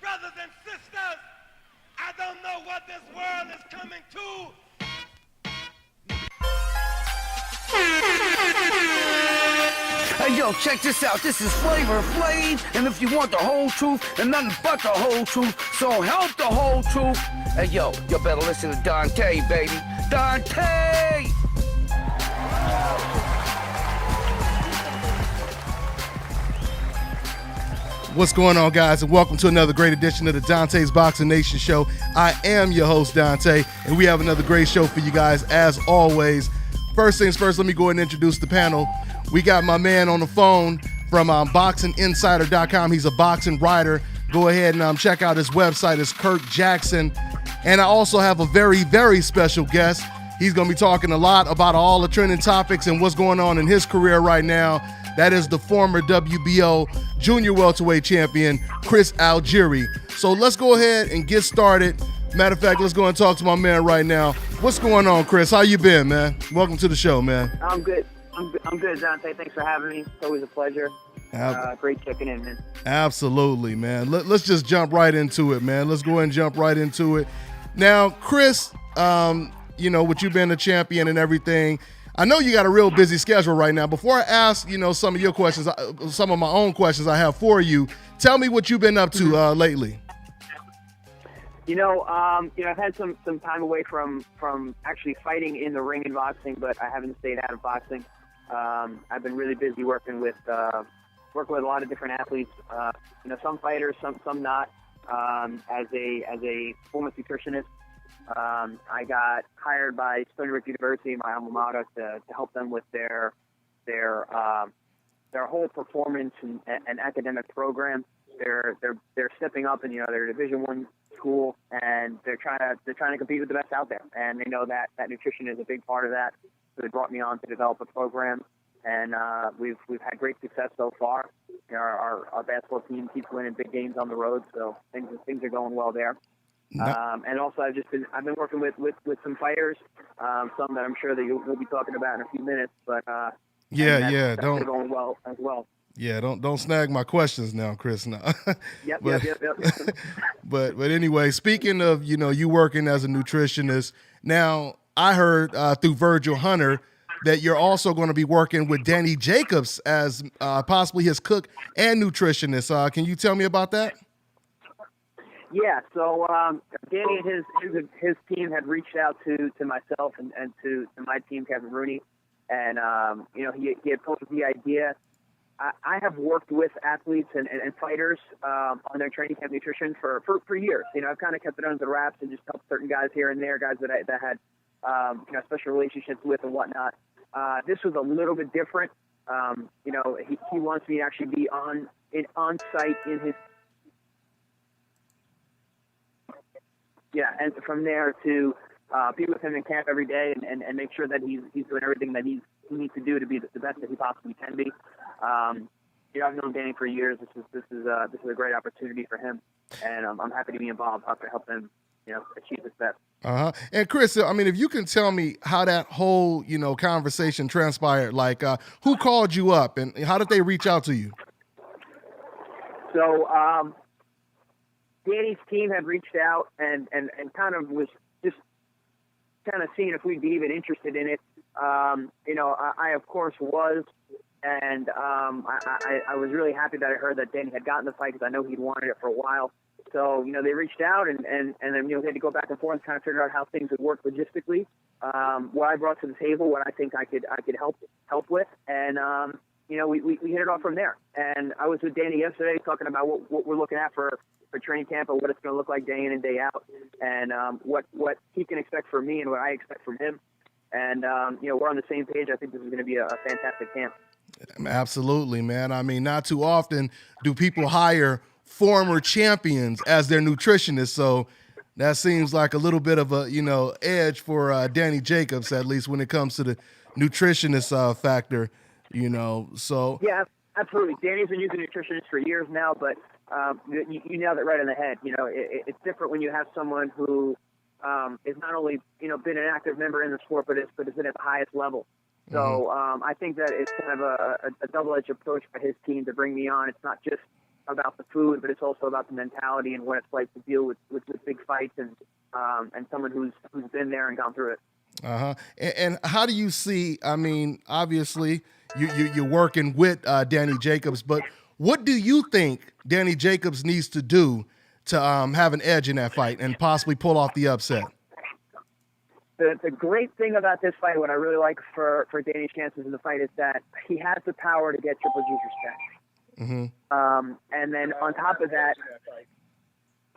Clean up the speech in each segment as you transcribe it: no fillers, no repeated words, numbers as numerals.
Brothers and sisters, I don't know what this world is coming to. Hey yo, check this out. This is Flavor Flav, and if you want the whole truth and nothing but the whole truth, so help the whole truth. Hey yo, you better listen to Dante, baby. Dante! What's going on, guys, and welcome to another great edition of the Dante's Boxing Nation Show. I am your host, Dante, and we have another great show for you guys, as always. First things first, let me go ahead and introduce the panel. We got my man on the phone from BoxingInsider.com. He's a boxing writer. Go ahead and check out his website. It's Kirk Jackson. And I also have a very, very special guest. He's going to be talking a lot about all the trending topics and what's going on in his career right now. That is the former WBO junior welterweight champion, Chris Algieri. So let's go ahead and get started. Matter of fact, let's go and talk to my man right now. What's going on, Chris? How you been, man? Welcome to the show, man. I'm good. I'm good, Dante. Thanks for having me. It's always a pleasure. Great checking in, man. Absolutely, man. Let's just jump right into it, man. Let's go ahead and jump right into it. Now, Chris, with you being a champion and everything, I know you got a real busy schedule right now. Before I ask, some of your questions, some of my own questions I have for you, tell me what you've been up to lately. I've had some time away from actually fighting in the ring in boxing, but I haven't stayed out of boxing. I've been really busy working with a lot of different athletes. Some fighters, some not. As a performance nutritionist, I got hired by Stony Brook University, my alma mater, to help them with their whole performance and academic program. They're stepping up, and they're a Division I school, and they're trying to compete with the best out there, and they know that nutrition is a big part of that. So they brought me on to develop a program, and we've had great success so far. Our basketball team keeps winning big games on the road, so things are going well there. And also I've been working with some fighters, some that I'm sure that we'll be talking about in a few minutes, but that's going well as well. Yeah, don't snag my questions now, Chris. No. Yep. But anyway, speaking of you working as a nutritionist, now I heard through Virgil Hunter that you're also going to be working with Danny Jacobs as possibly his cook and nutritionist. Can you tell me about that? Yeah, so Danny and his team had reached out to myself and to my team, Kevin Rooney, and he had posed the idea. I have worked with athletes and fighters on their training camp nutrition for years. I've kind of kept it under the wraps and just helped certain guys here and there, guys that had special relationships with and whatnot. This was a little bit different. He wants me to actually be on site in his. Yeah, and from there to be with him in camp every day and make sure that he's doing everything that he needs to do to be the best that he possibly can be. I've known Danny for years. This is a great opportunity for him, and I'm happy to be involved to help him, achieve his best. And Chris, if you can tell me how that whole conversation transpired, like who called you up and how did they reach out to you? So Danny's team had reached out and kind of was just kind of seeing if we'd be even interested in it. I of course was. And I was really happy that I heard that Danny had gotten the fight because I know he'd wanted it for a while. So, they reached out and then, we had to go back and forth and kind of figure out how things would work logistically, what I brought to the table, what I think I could help with. And, we hit it off from there. And I was with Danny yesterday talking about what we're looking at for training camp and what it's going to look like day in and day out and what he can expect from me and what I expect from him. And, we're on the same page. I think this is going to be a fantastic camp. Absolutely, man. Not too often do people hire former champions as their nutritionist, so that seems like a little bit of a edge for Danny Jacobs, at least when it comes to the nutritionist factor. So yeah, absolutely. Danny's been using nutritionists for years now, but you nailed it right on the head. It's different when you have someone who is not only been an active member in the sport, but is at the highest level. So I think that it's kind of a double-edged approach for his team to bring me on. It's not just about the food, but it's also about the mentality and what it's like to deal with big fights and someone who's been there and gone through it. And how do you see? I mean, obviously, you're working with Danny Jacobs, but what do you think Danny Jacobs needs to do to have an edge in that fight and possibly pull off the upset? The great thing about this fight, what I really like for Danny's chances in the fight, is that he has the power to get Triple G's respect. And then on top of that,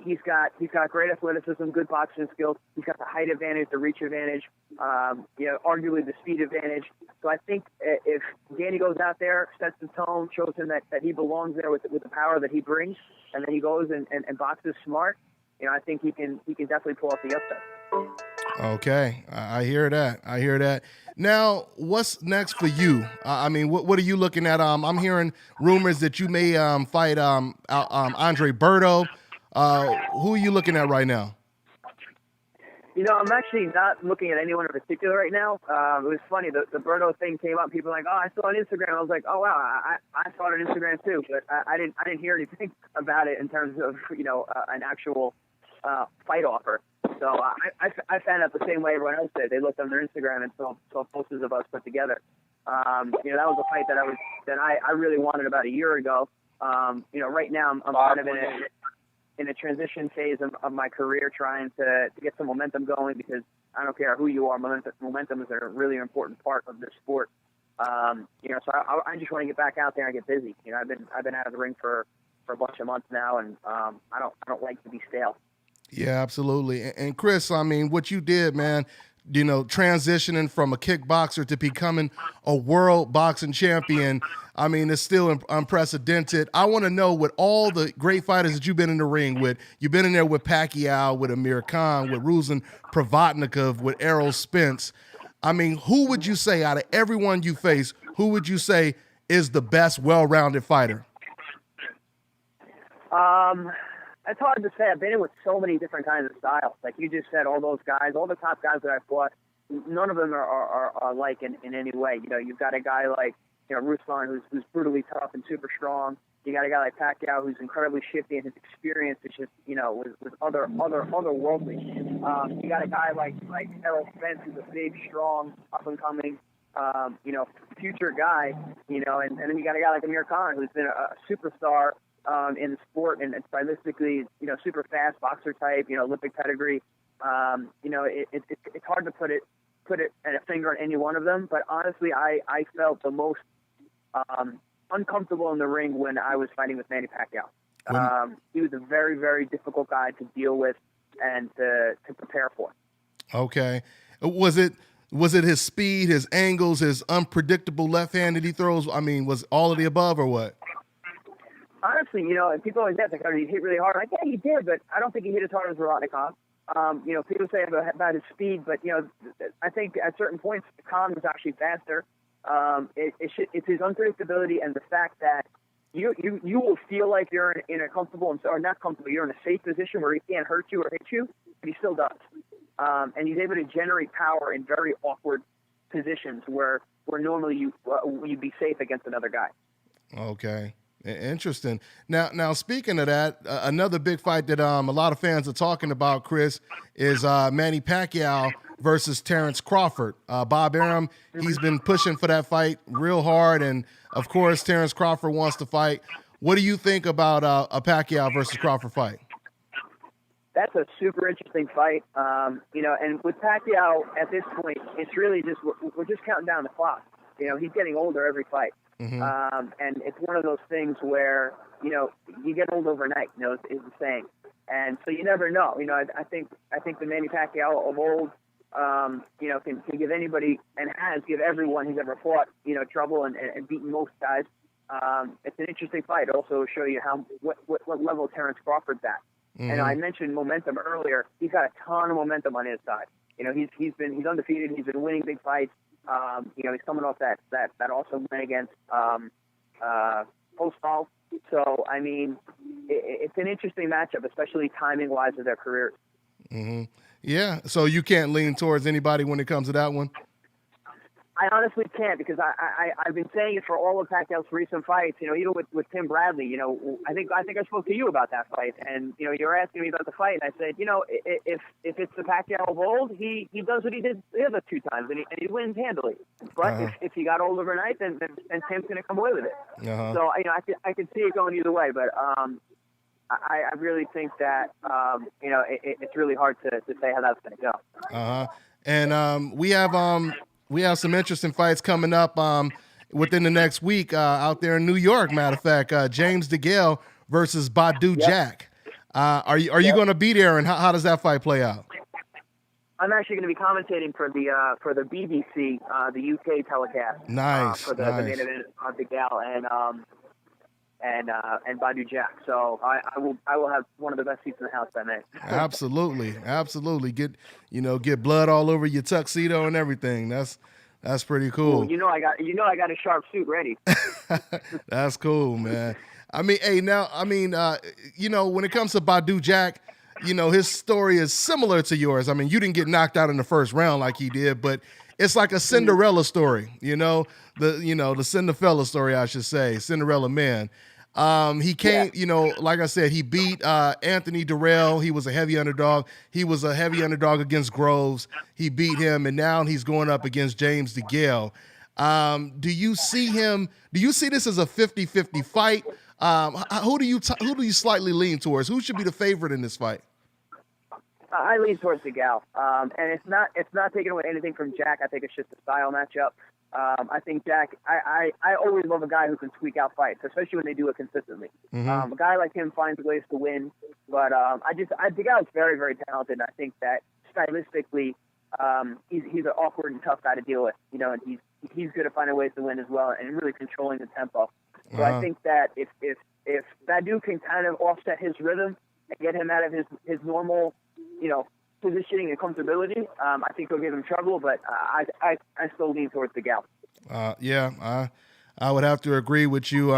he's got great athleticism, good boxing skills. He's got the height advantage, the reach advantage, arguably the speed advantage. So I think if Danny goes out there, sets the tone, shows him that he belongs there with the power that he brings, and then he goes and boxes smart, I think he can definitely pull off the upset. Okay, I hear that. Now, what's next for you? I mean, what are you looking at? I'm hearing rumors that you may fight Andre Berto. Who are you looking at right now? I'm actually not looking at anyone in particular right now. It was funny, the Berto thing came up. People were like, oh, I saw it on Instagram. I was like, oh wow, I saw it on Instagram too, but I didn't hear anything about it in terms of an actual fight offer. So I found out the same way everyone else did. They looked on their Instagram and saw posters of us put together. That was a fight that I really wanted about a year ago. Right now I'm kind of in a transition phase of my career, trying to get some momentum going, because I don't care who you are, momentum is a really important part of this sport. So I just want to get back out there and get busy. I've been out of the ring for a bunch of months now, and I don't like to be stale. Yeah, absolutely. And Chris, I mean, what you did, man, transitioning from a kickboxer to becoming a world boxing champion, I mean, it's still unprecedented. I want to know, with all the great fighters that you've been in the ring with, you've been in there with Pacquiao, with Amir Khan, with Ruslan Provodnikov, with Errol Spence. I mean, who would you say, out of everyone you face, who would you say is the best well-rounded fighter? It's hard to say. I've been in with so many different kinds of styles. Like you just said, all those guys, all the top guys that I fought, none of them are alike in any way. You've got a guy like Ruslan, who's brutally tough and super strong. You got a guy like Pacquiao, who's incredibly shifty, and his experience is just was otherworldly. You got a guy like Errol Spence, who's a big, strong, up and coming, future guy. And then you got a guy like Amir Khan, who's been a superstar in the sport, and stylistically, super fast boxer type, Olympic pedigree. It's hard to put it at a finger on any one of them, but honestly, I felt the most uncomfortable in the ring when I was fighting with Manny Pacquiao. He was a very, very difficult guy to deal with and to prepare for. Okay. Was it his speed, his angles, his unpredictable left hand that he throws? I mean, was all of the above, or what? Honestly, people always ask, he hit really hard. Like, yeah, he did, but I don't think he hit as hard as Provodnikov. People say about his speed, but, I think at certain points, Khan was actually faster. It's his unpredictability and the fact that you will feel like you're in a comfortable, or not comfortable, you're in a safe position where he can't hurt you or hit you, but he still does. And he's able to generate power in very awkward positions where normally you'd be safe against another guy. Okay. Interesting. Now, speaking of that, another big fight that a lot of fans are talking about, Chris, is Manny Pacquiao versus Terrence Crawford. Bob Arum, he's been pushing for that fight real hard, and of course, Terrence Crawford wants to fight. What do you think about a Pacquiao versus Crawford fight? That's a super interesting fight. And with Pacquiao at this point, it's really just we're just counting down the clock. He's getting older every fight. Mm-hmm. And it's one of those things where, you get old overnight, is the saying. And so you never know. I think the Manny Pacquiao of old, can give anybody, and has give everyone who's ever fought, trouble and beaten most guys. It's an interesting fight. Also show you what level Terrence Crawford's at. Mm-hmm. And I mentioned momentum earlier. He's got a ton of momentum on his side. He's undefeated. He's been winning big fights. He's coming off that awesome win against Postol. So, I mean, it's an interesting matchup, especially timing-wise of their careers. Mm-hmm. Yeah, so you can't lean towards anybody when it comes to that one? I honestly can't, because I've been saying it for all of Pacquiao's recent fights. You know, even with Tim Bradley. You know, I think I spoke to you about that fight, and you know, you were asking me about the fight, and I said, you know, if it's the Pacquiao of old, he does what he did the other 2 times, and he wins handily. But if he got old overnight, then Tim's going to come away with it. So you know, I can see it going either way, but I really think that you know, it's really hard to say how that's going to go. And we have some interesting fights coming up within the next week out there in New York. Matter of fact, James DeGale versus Badu Jack. Are you going to be there, and how does that fight play out? I'm actually going to be commentating for the BBC, the UK telecast. Nice. For the main event of DeGale and Badu Jack. So I will have one of the best seats in the house that night. Absolutely. Get blood all over your tuxedo and everything. That's pretty cool. Ooh, I got a sharp suit ready. That's cool, man. I mean, when it comes to Badu Jack, you know, his story is similar to yours. I mean, you didn't get knocked out in the first round like he did, but it's like a Cinderella story, the Cinderella story, I should say, Cinderella man. He came, like I said, he beat Anthony Durrell. He was a heavy underdog. He was a heavy underdog against Groves. He beat him, and now he's going up against James DeGale. Do you see this as a 50-50 fight? Who do you slightly lean towards? Who should be the favorite in this fight? I lean towards DeGale, and it's not taking away anything from Jack. I think it's just a style matchup. I think Jack. I always love a guy who can squeak out fights, especially when they do it consistently. A guy like him finds ways to win, but DeGale's very, very talented. And I think that stylistically, he's an awkward and tough guy to deal with. You know, and he's good at finding ways to win as well, and really controlling the tempo. So I think that if Badu can kind of offset his rhythm and get him out of his normal, positioning and comfortability, I think he'll give him trouble, but I still lean towards DeGale. I would have to agree with you.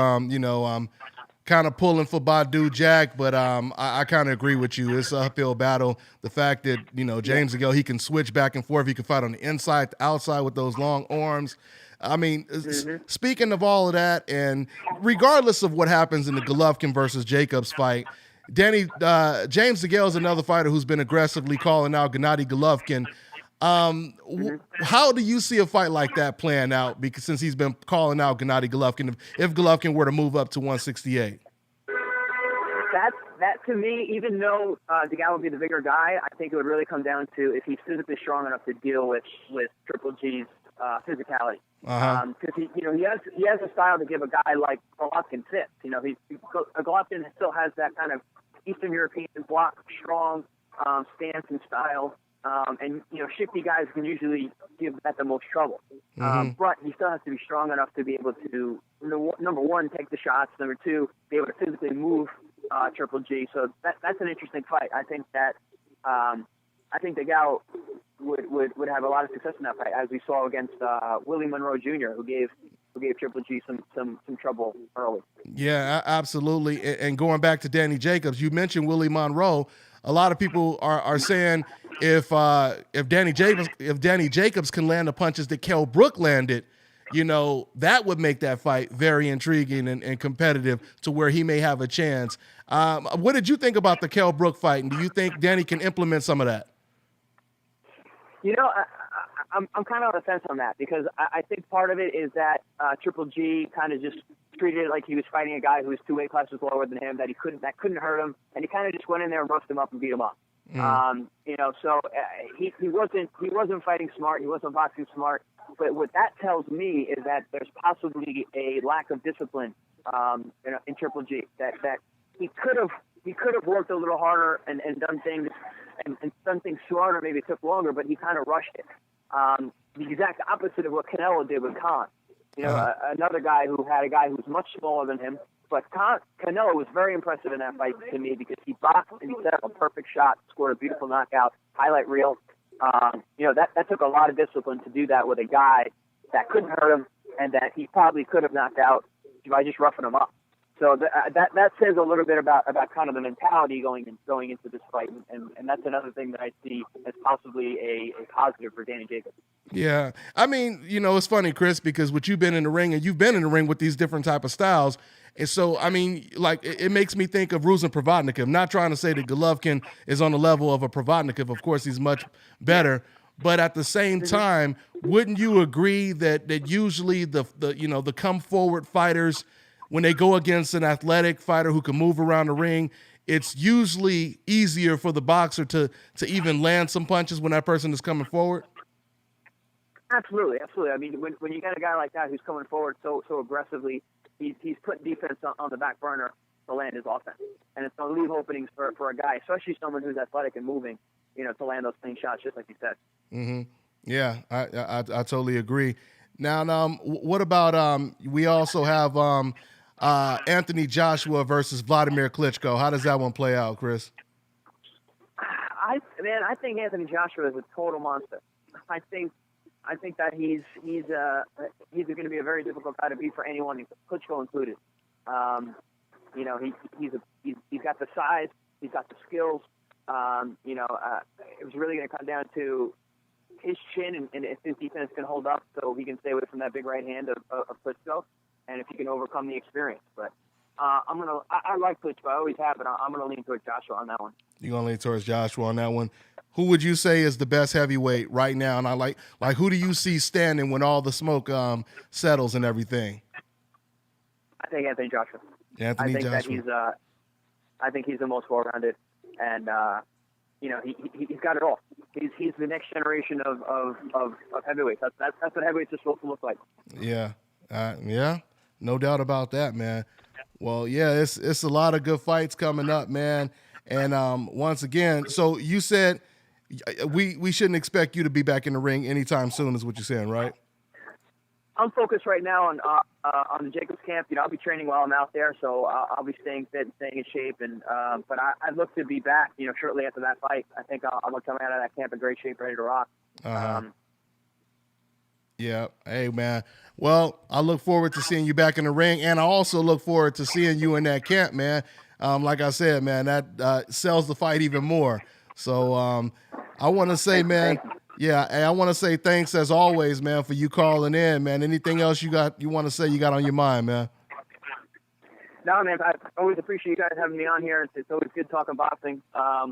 Kind of pulling for Badu Jack, but I kind of agree with you. It's an uphill battle. The fact that, James DeGale, he can switch back and forth. He can fight on the inside, the outside with those long arms. I mean, speaking of all of that, and regardless of what happens in the Golovkin versus Jacobs fight, James DeGale is another fighter who's been aggressively calling out Gennady Golovkin. How do you see a fight like that playing out? Because since he's been calling out Gennady Golovkin, if Golovkin were to move up to 168, that to me, even though DeGale would be the bigger guy, I think it would really come down to if he's physically strong enough to deal with Triple G's physicality. Because he has a style to give a guy like Golovkin fits. Golovkin still has that kind of Eastern European block strong stance and style. And shifty guys can usually give that the most trouble. But he still has to be strong enough to be able to, number one, take the shots. Number two, be able to physically move Triple G. So that's an interesting fight. I think that DeGale would have a lot of success in that fight, as we saw against Willie Monroe Jr., who gave Triple G some trouble early. Yeah, absolutely. And going back to Danny Jacobs, you mentioned Willie Monroe. A lot of people are saying if Danny Jacobs can land the punches that Kell Brook landed, that would make that fight very intriguing and competitive to where he may have a chance. What did you think about the Kell Brook fight, and do you think Danny can implement some of that? I'm kind of on the fence on that, because I think part of it is that Triple G kind of just treated it like he was fighting a guy who was 2 weight classes lower than him, that couldn't hurt him, and he kind of just went in there and roughed him up and beat him up. So he wasn't fighting smart, he wasn't boxing smart. But what that tells me is that there's possibly a lack of discipline in Triple G. That he could have worked a little harder and done things and done things smarter. Maybe it took longer, but he kind of rushed it. The exact opposite of what Canelo did with Khan. Another guy who had a guy who was much smaller than him. But Canelo was very impressive in that fight to me, because he boxed and he set up a perfect shot, scored a beautiful knockout, highlight reel. That took a lot of discipline to do that with a guy that couldn't hurt him and that he probably could have knocked out by just roughing him up. So that says a little bit about kind of the mentality going into this fight, and that's another thing that I see as possibly a positive for Danny Jacobs. Yeah. I mean, it's funny, Chris, because you've been in the ring, and you've been in the ring with these different type of styles. And so, I mean, like, it makes me think of Ruslan Provodnikov. Not trying to say that Golovkin is on the level of a Provodnikov. Of course, he's much better. But at the same time, wouldn't you agree that usually the come forward fighters, when they go against an athletic fighter who can move around the ring, it's usually easier for the boxer to even land some punches when that person is coming forward? Absolutely. I mean, when you got a guy like that who's coming forward so aggressively, he's putting defense on the back burner to land his offense, and it's going to leave openings for a guy, especially someone who's athletic and moving, to land those clean shots, just like you said. Mm-hmm. Yeah, I totally agree. Now, what about we also have Anthony Joshua versus Vladimir Klitschko. How does that one play out, Chris? I think Anthony Joshua is a total monster. I think that he's going to be a very difficult guy to beat for anyone, Klitschko included. He's got the size, he's got the skills. It was really going to come down to his chin and if his defense can hold up, so he can stay away from that big right hand of Klitschko, and if he can overcome the experience. But I like Klitschko, I always have, but I'm going to lean towards Joshua on that one. You're going to lean towards Joshua on that one. Who would you say is the best heavyweight right now? And I like who do you see standing when all the smoke settles and everything? I think Anthony Joshua. Anthony Joshua. I think he's the most well-rounded, and he's got it all. He's the next generation of heavyweights. That's what heavyweights are supposed to look like. Yeah, no doubt about that, man. Well, yeah, it's a lot of good fights coming up, man. And once again, so you said we shouldn't expect you to be back in the ring anytime soon, is what you're saying, right? I'm focused right now on the Jacobs camp. I'll be training while I'm out there, so I'll be staying fit and staying in shape. And but I look to be back, shortly after that fight. I think I'm gonna come out of that camp in great shape, ready to rock. Yeah. Hey, man. Well, I look forward to seeing you back in the ring, and I also look forward to seeing you in that camp, man. Like I said, man, that sells the fight even more. So I want to say, man. Yeah, I want to say thanks as always, man, for you calling in, man. Anything else you want to say you got on your mind, man? No, man, I always appreciate you guys having me on here. It's always good talking boxing. I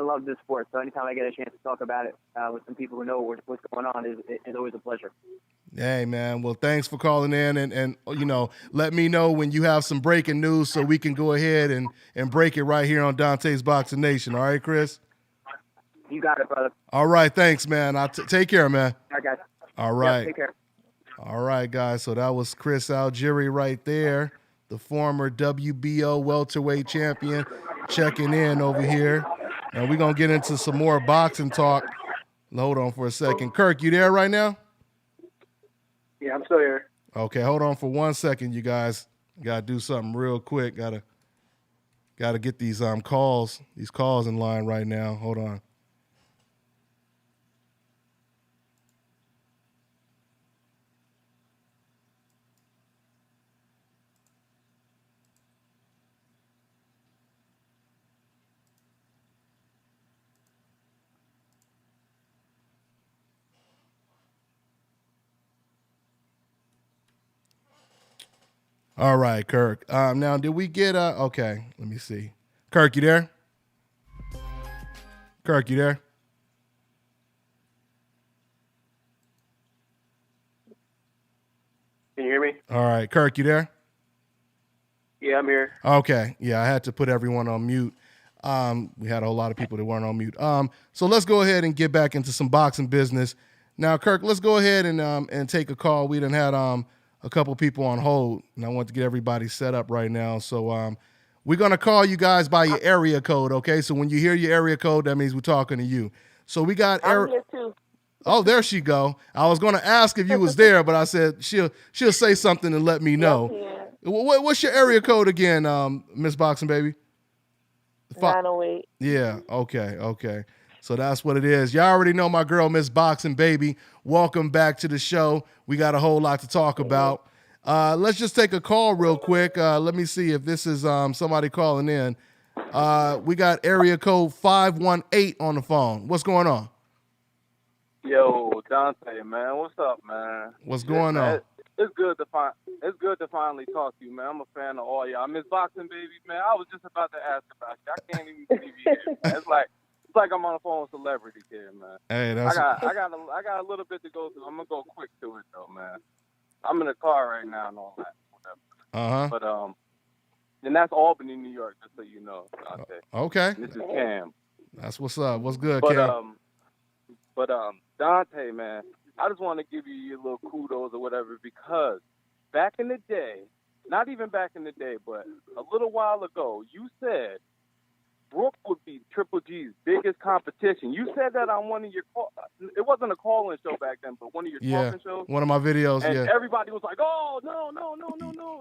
love this sport, so anytime I get a chance to talk about it with some people who know what's going on is always a pleasure. Hey, man. Well, thanks for calling in, and let me know when you have some breaking news so we can go ahead and break it right here on Dante's Boxing Nation. All right, Chris? You got it, brother. All right, thanks, man. Take care, man. All right, guys. All right. Yeah, take care. All right, guys. So that was Chris Algieri right there, the former WBO welterweight champion, checking in over here. And we're going to get into some more boxing talk. Hold on for a second. Kirk, you there right now? Yeah, I'm still here. Okay, hold on for 1 second, you guys. Got to do something real quick. Got to get these calls in line right now. Hold on. All right, Kirk. Now, did we get okay, let me see. Kirk, you there? Kirk, you there? Can you hear me? All right, Kirk, you there? Yeah, I'm here. Okay. Yeah, I had to put everyone on mute. We had a whole lot of people that weren't on mute. So let's go ahead and get back into some boxing business. Now, Kirk, let's go ahead and take a call. We done had a couple people on hold, and I want to get everybody set up right now. So we're going to call you guys by your area code, okay? So when you hear your area code, that means we're talking to you. So we got I'm here too. Oh, there she go. I was going to ask if you was there, but I said she'll say something and let me know. Yes, What's your area code again, Miss Boxing Baby? 908. Yeah, okay. So that's what it is. Y'all already know my girl, Miss Boxing Baby. Welcome back to the show. We got a whole lot to talk about. Let's just take a call real quick. Let me see if this is somebody calling in. We got area code 518 on the phone. What's going on? Yo, Dante, man, what's up, man? What's going on? It's good to finally talk to you, man. I'm a fan of all y'all. I miss boxing, baby, man. I was just about to ask about you. I can't even believe you here, man. It's like I'm on the phone with celebrity here, man. Hey, I got a little bit to go through. I'm gonna go quick to it though, man. I'm in the car right now and all that, whatever. But and that's Albany, New York, just so you know, Dante. Okay. This is Cam. That's what's up. What's good, Cam? But Dante, man, I just want to give you your little kudos or whatever, because back in the day, not even back in the day, but a little while ago, you said Brooke would be Triple G's biggest competition. You said that on one of your it wasn't a call-in show back then, but one of your talking shows. One of my videos, and everybody was like, "Oh, no,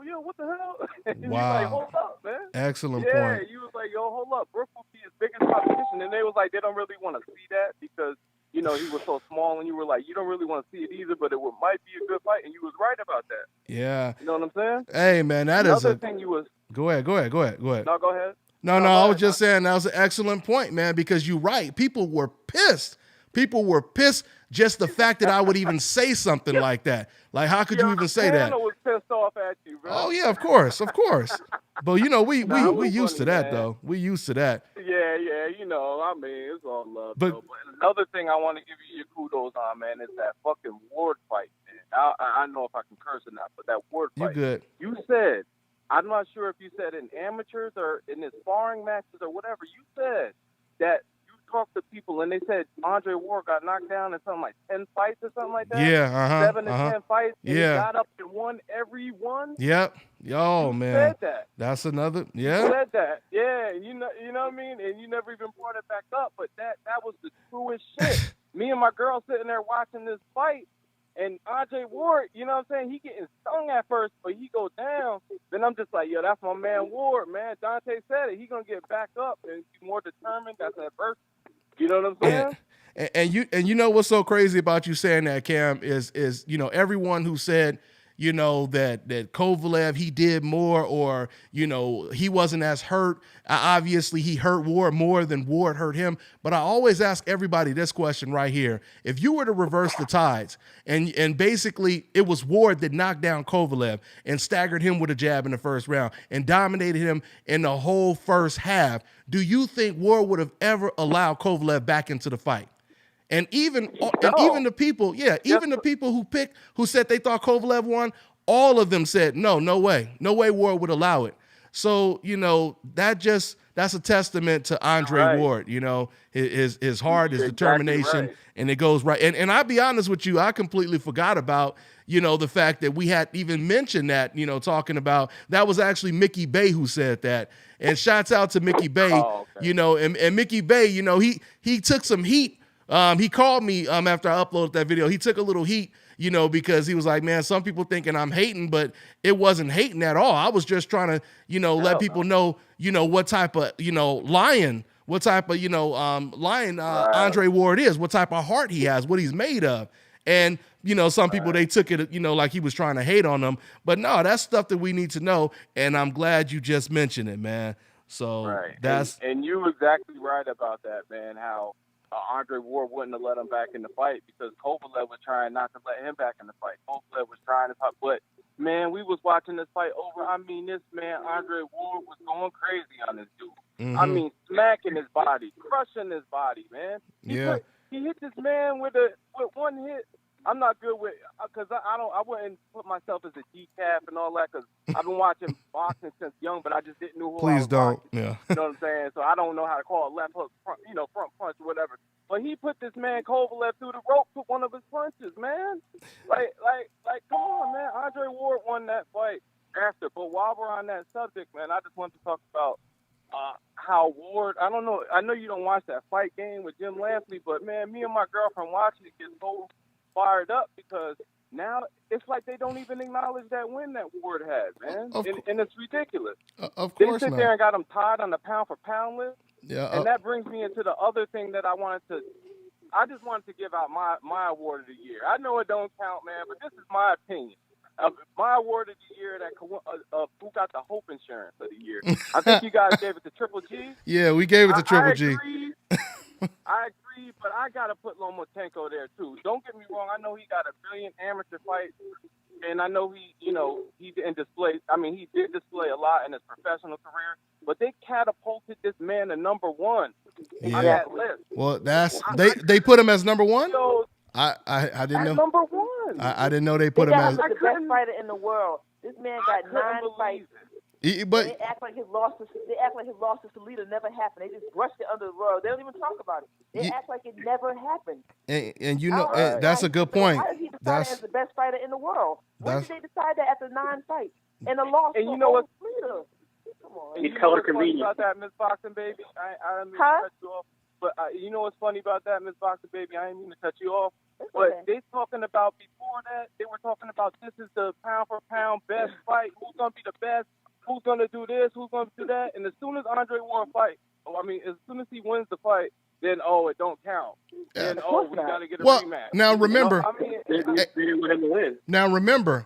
yo, what the hell?" And you was like, "Hold up, man." Excellent point. Yeah, you was like, "Yo, hold up, Brooke would be his biggest competition," and they was like, they don't really want to see that because he was so small, and you were like, you don't really want to see it either, but it might be a good fight, and you was right about that. Yeah. You know what I'm saying? Hey, man, Another thing you was. Go ahead. No, go ahead. No, I was just saying that was an excellent point, man, because you're right. People were pissed. Just the fact that I would even say something like that. Like, how could you even say that? Was pissed off at you, bro. Oh, yeah, of course. But, we used to that, man. Though. We used to that. Yeah, I mean, it's all love, but another thing I want to give you your kudos on, man, is that fucking Ward fight, man. I don't know if I can curse or not, but that Ward fight. You good. You said, I'm not sure if you said in amateurs or in his sparring matches or whatever, you said that you talked to people and they said Andre Ward got knocked down in something like 10 fights or something like that. Yeah, 7 to 10 fights. And he got up and won every one. Yep. Yo, man. Said that. That's another. You said that. Yeah. You know what I mean? And you never even brought it back up. But that was the truest shit. Me and my girl sitting there watching this fight. And Andre Ward, you know what I'm saying? He getting stung at first, but he go down. Then I'm just like, yo, that's my man Ward, man. Dante said it. He gonna get back up and be more determined. That's that first. You know what I'm saying? And you know what's so crazy about you saying that, Cam, is everyone who said, that Kovalev, he did more, or, he wasn't as hurt. Obviously, he hurt Ward more than Ward hurt him. But I always ask everybody this question right here. If you were to reverse the tides, and basically it was Ward that knocked down Kovalev and staggered him with a jab in the first round and dominated him in the whole first half, do you think Ward would have ever allowed Kovalev back into the fight? And even the people, the people who said they thought Kovalev won, all of them said, no way Ward would allow it. So, that's a testament to Andre Ward, his heart, his determination, and it goes right. And I'll be honest with you, I completely forgot about, the fact that we had even mentioned that, talking about, that was actually Mickey Bay who said that. And shouts out to Mickey Bay, and Mickey Bay, he took some heat. He called me after I uploaded that video. He took a little heat, because he was like, man, some people thinking I'm hating, but it wasn't hating at all. I was just trying to, let people know, what type of, lion Andre Ward is, what type of heart he has, what he's made of. And, some people, they took it, like he was trying to hate on them. But no, that's stuff that we need to know. And I'm glad you just mentioned it, man. So that's. And you're exactly right about that, man, how Andre Ward wouldn't have let him back in the fight because Kovalev was trying not to let him back in the fight. Kovalev was trying to fight, but man, we was watching this fight over. I mean, this man Andre Ward was going crazy on this dude. Mm-hmm. I mean, smacking his body, crushing his body, man. He hit this man with one hit. I'm not good with because I wouldn't put myself as a decaf and all that because I've been watching boxing since young, but I just didn't know who. Please don't. Watching. Yeah. You know what I'm saying? So I don't know how to call a left hook, front punch or whatever. But he put this man Kovalev through the rope with one of his punches, man. Like, come on, man. Andre Ward won that fight after. But while we're on that subject, man, I just want to talk about how Ward. I don't know. I know you don't watch that fight game with Jim Lampley, but man, me and my girlfriend watching it get so fired up because now it's like they don't even acknowledge that win that Ward had, man. And it's ridiculous. Of course, they sit there and got him tied on the pound-for-pound list. Yeah. And that brings me into the other thing that I just wanted to give out my award of the year. I know it don't count, man, but this is my opinion. My award of the year who got the Hope Insurance of the year. I think you guys gave it to Triple G. Yeah, we gave it to Triple G. I agree, but I gotta put Lomachenko there too. Don't get me wrong. I know he got a billion amateur fights, and I know he didn't display. I mean, he did display a lot in his professional career, but they catapulted this man to number one on that list. Well, they put him as number one. So, I didn't know. Number one. I didn't know they put him as the best fighter in the world. This man got 9 fights. But they act like his loss to Salita never happened. They just brushed it under the rug. They don't even talk about it. They act like it never happened. And you know, that's a good point. Why is he decided as the best fighter in the world? When did they decide that after 9 fights and a loss? And you know what? Come on. He's color convenient. About that, Miss Boxing Baby, I didn't mean to cut you off. But you know what's funny about that, Miss Boxing Baby? I didn't mean to cut you off. But they talking about before that. They were talking about this is the pound for pound best fight. Who's gonna be the best? Who's gonna do this? Who's gonna do that? And as soon as Andre Ward fight, as soon as he wins the fight, then it don't count. Yeah. Then we gotta get a rematch. Now remember, they didn't want him to win. Now remember,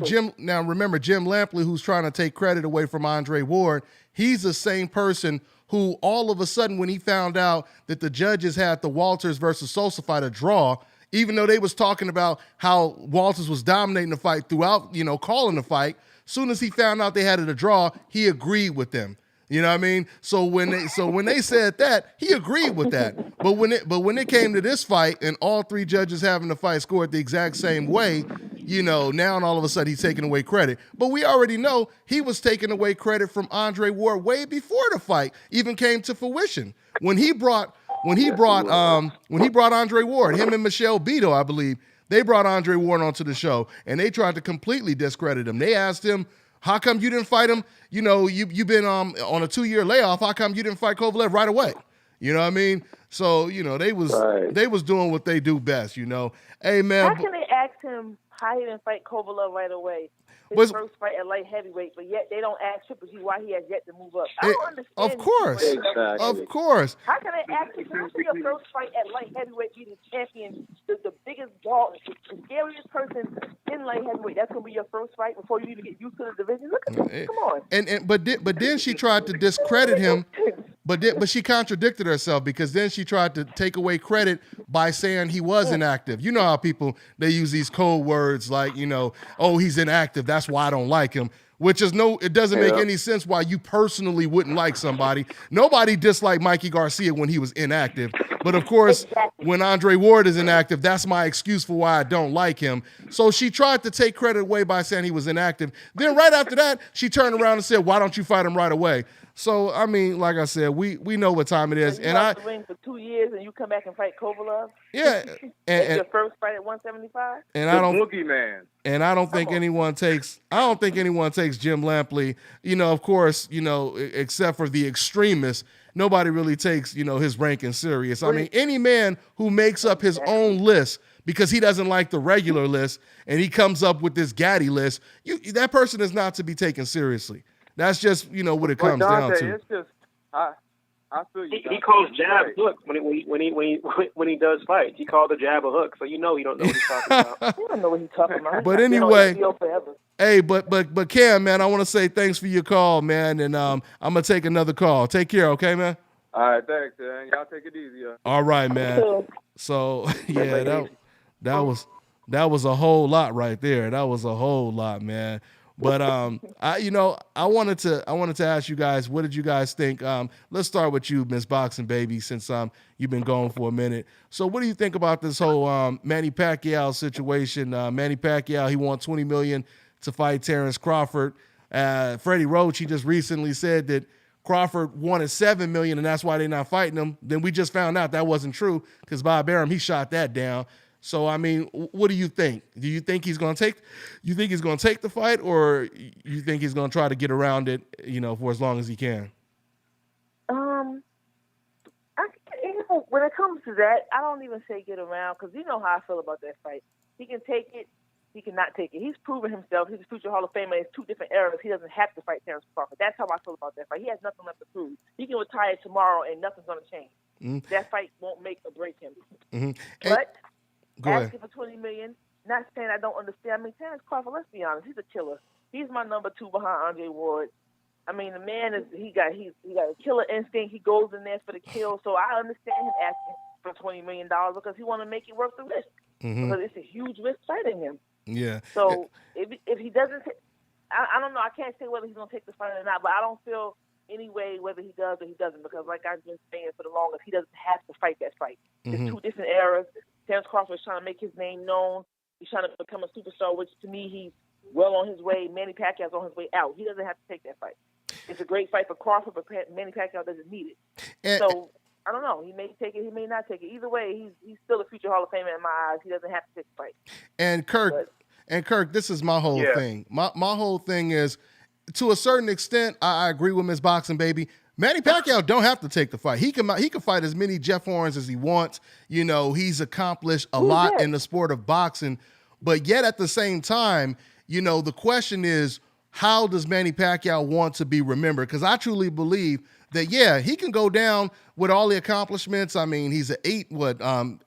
Jim Lampley, who's trying to take credit away from Andre Ward, he's the same person who all of a sudden, when he found out that the judges had the Walters versus Sosa fight a draw, even though they was talking about how Walters was dominating the fight throughout, calling the fight, soon as he found out they had it a draw, he agreed with them. You know what I mean? So when they said that, he agreed with that. But when it came to this fight and all 3 judges having the fight scored the exact same way, now all of a sudden he's taking away credit. But we already know he was taking away credit from Andre Ward way before the fight even came to fruition. When he brought Andre Ward, him and Michelle Beto, I believe, they brought Andre Ward onto the show and they tried to completely discredit him. They asked him, how come you didn't fight him? You've been on a 2-year layoff. How come you didn't fight Kovalev right away? You know what I mean? So, they was doing what they do best, Hey, man. How can they ask him how he didn't fight Kovalev right away? His first fight at light heavyweight, but yet they don't ask Triple G why he has yet to move up. I don't understand. Of course. Exactly. Of course. How can they ask him? How can your first fight at light heavyweight be the champion, the biggest ball, the scariest person in light heavyweight? That's going to be your first fight before you even get used to the division? Look at this. Come on. But then she tried to discredit him. But she contradicted herself because then she tried to take away credit by saying he was inactive. You know how people, they use these code words like, he's inactive. That's why I don't like him. Which is it doesn't make any sense why you personally wouldn't like somebody. Nobody disliked Mikey Garcia when he was inactive. But of course, when Andre Ward is inactive, that's my excuse for why I don't like him. So she tried to take credit away by saying he was inactive. Then right after that, she turned around and said, why don't you fight him right away? So, I mean, like I said, we know what time it is. You have to win for 2 years and you come back and fight Kovalev? Yeah. And your first fight at 175? And I don't think anyone takes Jim Lampley, of course, except for the extremists, nobody really takes, his ranking serious. I mean, any man who makes up his own list because he doesn't like the regular list and he comes up with this Gaddy list, that person is not to be taken seriously. That's just, what it comes down to. It's just, I feel you. He calls jab hook when he does fights. He called the jab a hook, so he don't know what he's talking about. You don't know what he's talking about. But anyway, hey, but Cam, man, I want to say thanks for your call, man, and I'm gonna take another call. Take care, okay, man. All right, thanks, man. Y'all take it easy. All right, man. So yeah, that was a whole lot right there. That was a whole lot, man. But I wanted to ask you guys, what did you guys think? Let's start with you, Miss Boxing Baby, since you've been going for a minute. So what do you think about this whole Manny Pacquiao situation? Manny Pacquiao, he won $20 million to fight Terrence Crawford. Freddie Roach, he just recently said that Crawford wanted $7 million and that's why they're not fighting him. Then we just found out that wasn't true because Bob Arum, he shot that down. So, I mean, what do you think? Do you think he's going to take the fight, or you think he's going to try to get around it, for as long as he can? When it comes to that, I don't even say get around because you know how I feel about that fight. He can take it. He cannot take it. He's proven himself. He's a future Hall of Famer. It's 2 different eras. He doesn't have to fight Terrence Crawford. That's how I feel about that fight. He has nothing left to prove. He can retire tomorrow and nothing's going to change. Mm-hmm. That fight won't make or break him. Mm-hmm. But asking for $20 million, not saying I don't understand. I mean, Terrence Crawford, let's be honest, he's a killer. He's my number 2 behind Andre Ward. I mean, the man he got a killer instinct. He goes in there for the kill. So I understand him asking for $20 million because he want to make it worth the risk. Mm-hmm. Because it's a huge risk fighting him. Yeah. So if he doesn't, I don't know. I can't say whether he's going to take the fight or not. But I don't feel any way whether he does or he doesn't, because like I've been saying for the longest, he doesn't have to fight that fight. Mm-hmm. There's 2 different eras. Terrence Crawford is trying to make his name known. He's trying to become a superstar, which to me he's well on his way. Manny Pacquiao's on his way out. He doesn't have to take that fight. It's a great fight for Crawford, but Manny Pacquiao doesn't need it. So I don't know. He may take it. He may not take it. Either way, he's still a future Hall of Famer in my eyes. He doesn't have to take the fight. And Kirk, this is my whole thing. My whole thing is, to a certain extent, I agree with Miss Boxing Baby. Manny Pacquiao don't have to take the fight. He can fight as many Jeff Horns as he wants. You know, he's accomplished a lot in the sport of boxing. But yet at the same time, you know, the question is, how does Manny Pacquiao want to be remembered? Because I truly believe that, he can go down with all the accomplishments. I mean, he's an 8-time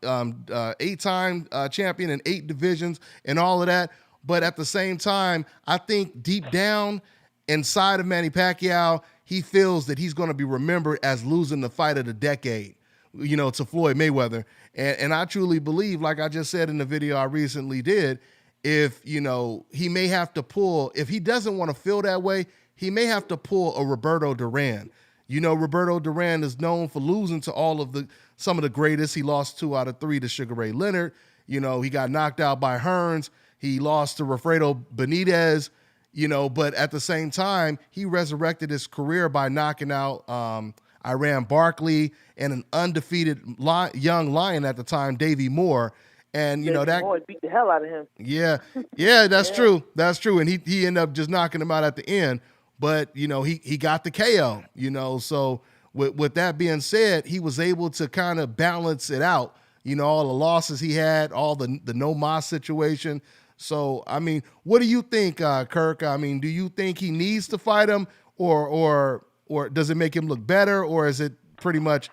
champion in 8 divisions and all of that. But at the same time, I think deep down inside of Manny Pacquiao, he feels that he's going to be remembered as losing the fight of the decade, you know, to Floyd Mayweather. And I truly believe, like I just said in the video I recently did, if, you know, he may have to pull, if he doesn't want to feel that way, he may have to pull a Roberto Duran. You know, Roberto Duran is known for losing to some of the greatest. He lost 2 out of 3 to Sugar Ray Leonard. You know, he got knocked out by Hearns. He lost to Wilfredo Benitez, you know, but at the same time, he resurrected his career by knocking out Iran Barkley and an undefeated young lion at the time, Davey Moore. And, you know, that Moore beat the hell out of him. Yeah, that's true. That's true. And he ended up just knocking him out at the end. But, you know, he got the KO, you know. So with that being said, he was able to kind of balance it out. You know, all the losses he had, all the no mas situation. So, I mean, what do you think, Kirk? I mean, do you think he needs to fight him, or does it make him look better, or is it pretty much,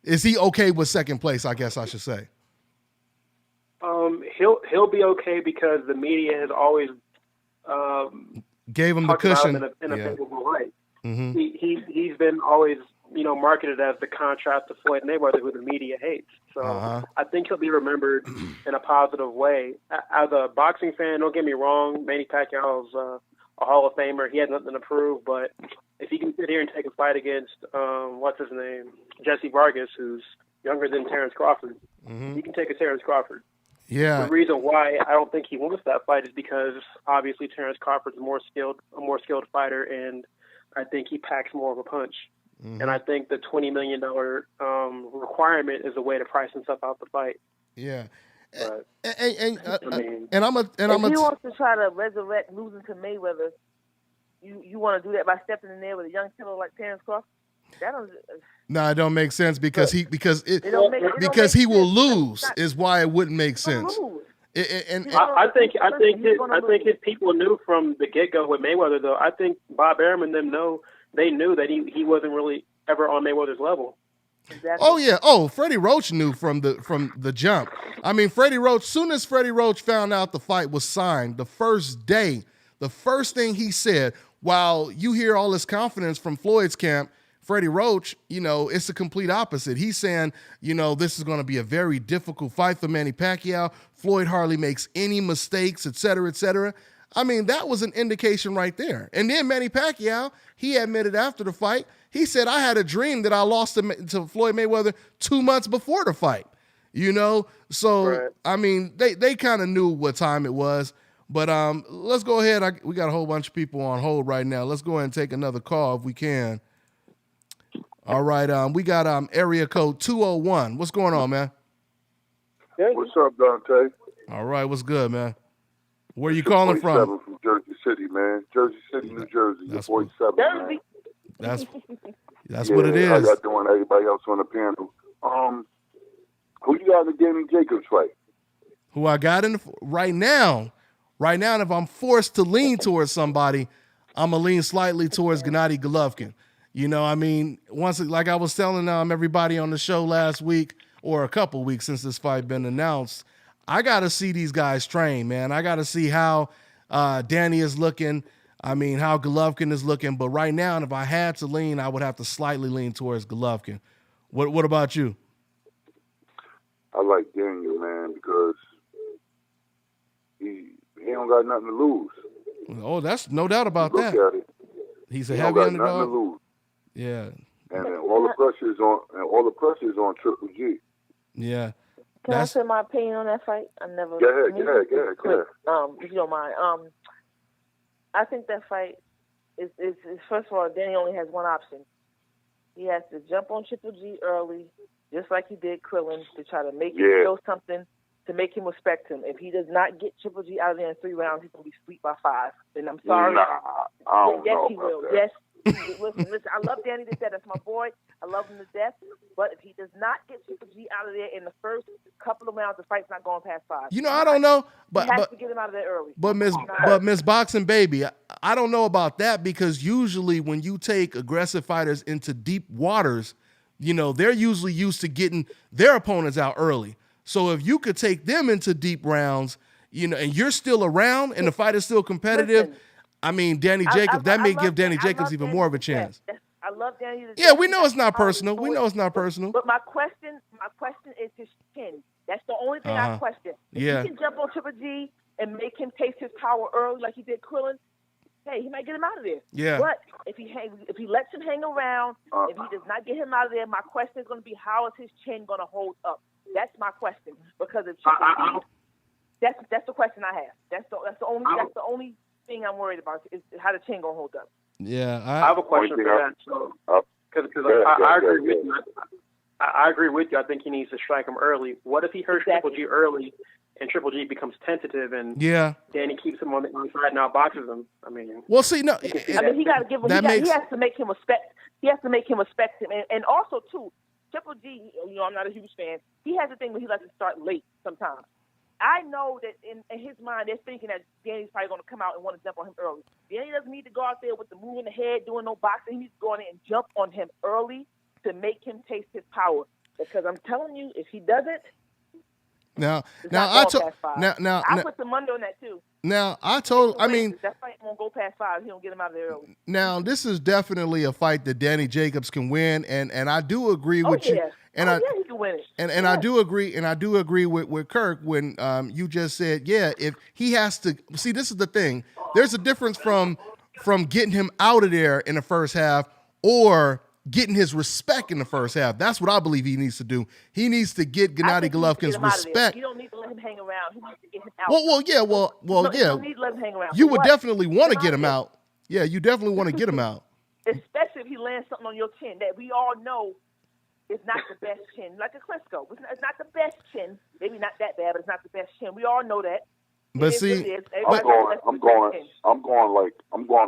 is he okay with second place, I guess I should say? He'll be okay because the media has always gave him the cushion in a favorable light. Mm-hmm. He's been always, you know, marketed as the contrast to Floyd Mayweather, who the media hates. So I think he'll be remembered in a positive way. As a boxing fan, don't get me wrong, Manny Pacquiao's a Hall of Famer. He has nothing to prove, but if he can sit here and take a fight against what's his name, Jesse Vargas, who's younger than Terrence Crawford, he can take a Terrence Crawford. Yeah. The reason why I don't think he wants that fight is because obviously Terrence Crawford's a more skilled fighter, and I think he packs more of a punch. Mm-hmm. And I think the $20 million requirement is a way to price himself out the fight. Yeah. But, and if he wants to try to resurrect losing to Mayweather, you want to do that by stepping in there with a young killer like Terrence Crawford? That don't. No, it don't make sense because he will lose is why it wouldn't make sense. I think his people knew from the get-go with Mayweather, though. I think Bob Arum and them knew that he wasn't really ever on Mayweather's level. Exactly. Oh yeah. Oh, Freddie Roach knew from the jump. I mean, Freddie Roach. Soon as Freddie Roach found out the fight was signed, the first day, the first thing he said, while you hear all this confidence from Floyd's camp, Freddie Roach, you know, it's the complete opposite. He's saying, you know, this is going to be a very difficult fight for Manny Pacquiao. Floyd hardly makes any mistakes, et cetera, et cetera. I mean, that was an indication right there. And then Manny Pacquiao, he admitted after the fight, he said, I had a dream that I lost to Floyd Mayweather 2 months before the fight, you know? So, right. I mean, they kind of knew what time it was. But let's go ahead. We got a whole bunch of people on hold right now. Let's go ahead and take another call if we can. All right, we got area code 201. What's going on, man? What's up, Dante? All right, what's good, man? Where you calling from? From Jersey City, man. Jersey City, New Jersey. That's 47, man. That's yeah, what it is. I got doing everybody else on the panel. Who you got in the Golovkin-Jacobs fight? Who I got in right now, if I'm forced to lean towards somebody, I'm going to lean slightly towards Gennady Golovkin. You know, I mean, like I was telling everybody on the show last week, or a couple weeks since this fight been announced, I got to see these guys train, man. I got to see how Danny is looking. I mean, how Golovkin is looking. But right now, if I had to lean, I would have to slightly lean towards Golovkin. What about you? I like Daniel, man, because he don't got nothing to lose. Oh, that's no doubt about that. Look at it. He's a He heavy don't got underdog. nothing to lose. Yeah. And then all the pressure is on Triple G. Yeah. Can I say my opinion on that fight? I never. Go ahead. If you don't mind. I think that fight is first of all, Danny only has one option. He has to jump on Triple G early, just like he did Krillin, to try to make him show something, to make him respect him. If he does not get Triple G out of there in 3 rounds, he's going to be swept by 5. And I'm sorry. Nah, I don't yes, know he about will. that. Yes. Listen, I love Danny to death. That's my boy. I love him to death. But if he does not get Triple G out of there in the first couple of rounds, the fight's not going past 5. You know, I don't know, but he has to get him out of there early. But Miss Boxing Baby, I don't know about that, because usually when you take aggressive fighters into deep waters, you know, they're usually used to getting their opponents out early. So if you could take them into deep rounds, you know, and you're still around and the fight is still competitive. Listen, I mean, Danny Jacobs, that may give Danny Jacobs even more of a chance. I love Danny. Yeah, we know it's not personal. We know it's not personal. But my question is his chin. That's the only thing I question. If he can jump on Triple G and make him taste his power early like he did Krillin, hey, he might get him out of there. Yeah. But if he lets him hang around, if he does not get him out of there, my question is going to be, how is his chin going to hold up? That's my question. Because if Triple G, that's the question I have. That's the only thing I'm worried about is how the chin gonna hold up. Yeah, I have a question for that. Because I agree with you. I agree with you. I think he needs to strike him early. What if he hurts Triple G early, and Triple G becomes tentative, and Danny keeps him on the inside and outboxes him? I mean, well, see, no, he got to give him. He has to make him respect. He has to make him respect him, and also too, Triple G. You know, I'm not a huge fan. He has a thing where he likes to start late sometimes. I know that in his mind, they're thinking that Danny's probably going to come out and want to jump on him early. Danny doesn't need to go out there with the move in the head, doing no boxing. He needs to go in there and jump on him early to make him taste his power. Because I'm telling you, if he doesn't, I put some money on that too. That fight won't go past 5. He don't get him out of there early. Now, this is definitely a fight that Danny Jacobs can win, and I do agree with you. And he can win it. And I do agree with Kirk when you just said, if he has to see, this is the thing. There's a difference from getting him out of there in the first half or getting his respect in the first half. That's what I believe he needs to do. He needs to get Gennady Golovkin's respect. You don't need to let him hang around. He needs to get him out. You don't need to let him hang around. You would definitely want to get him out. Yeah, you definitely want to get him out. Especially if he lands something on your chin that we all know is not the best chin. Like a Klitschko. It's not the best chin. Maybe not that bad, but it's not the best chin. We all know that. But see, I'm going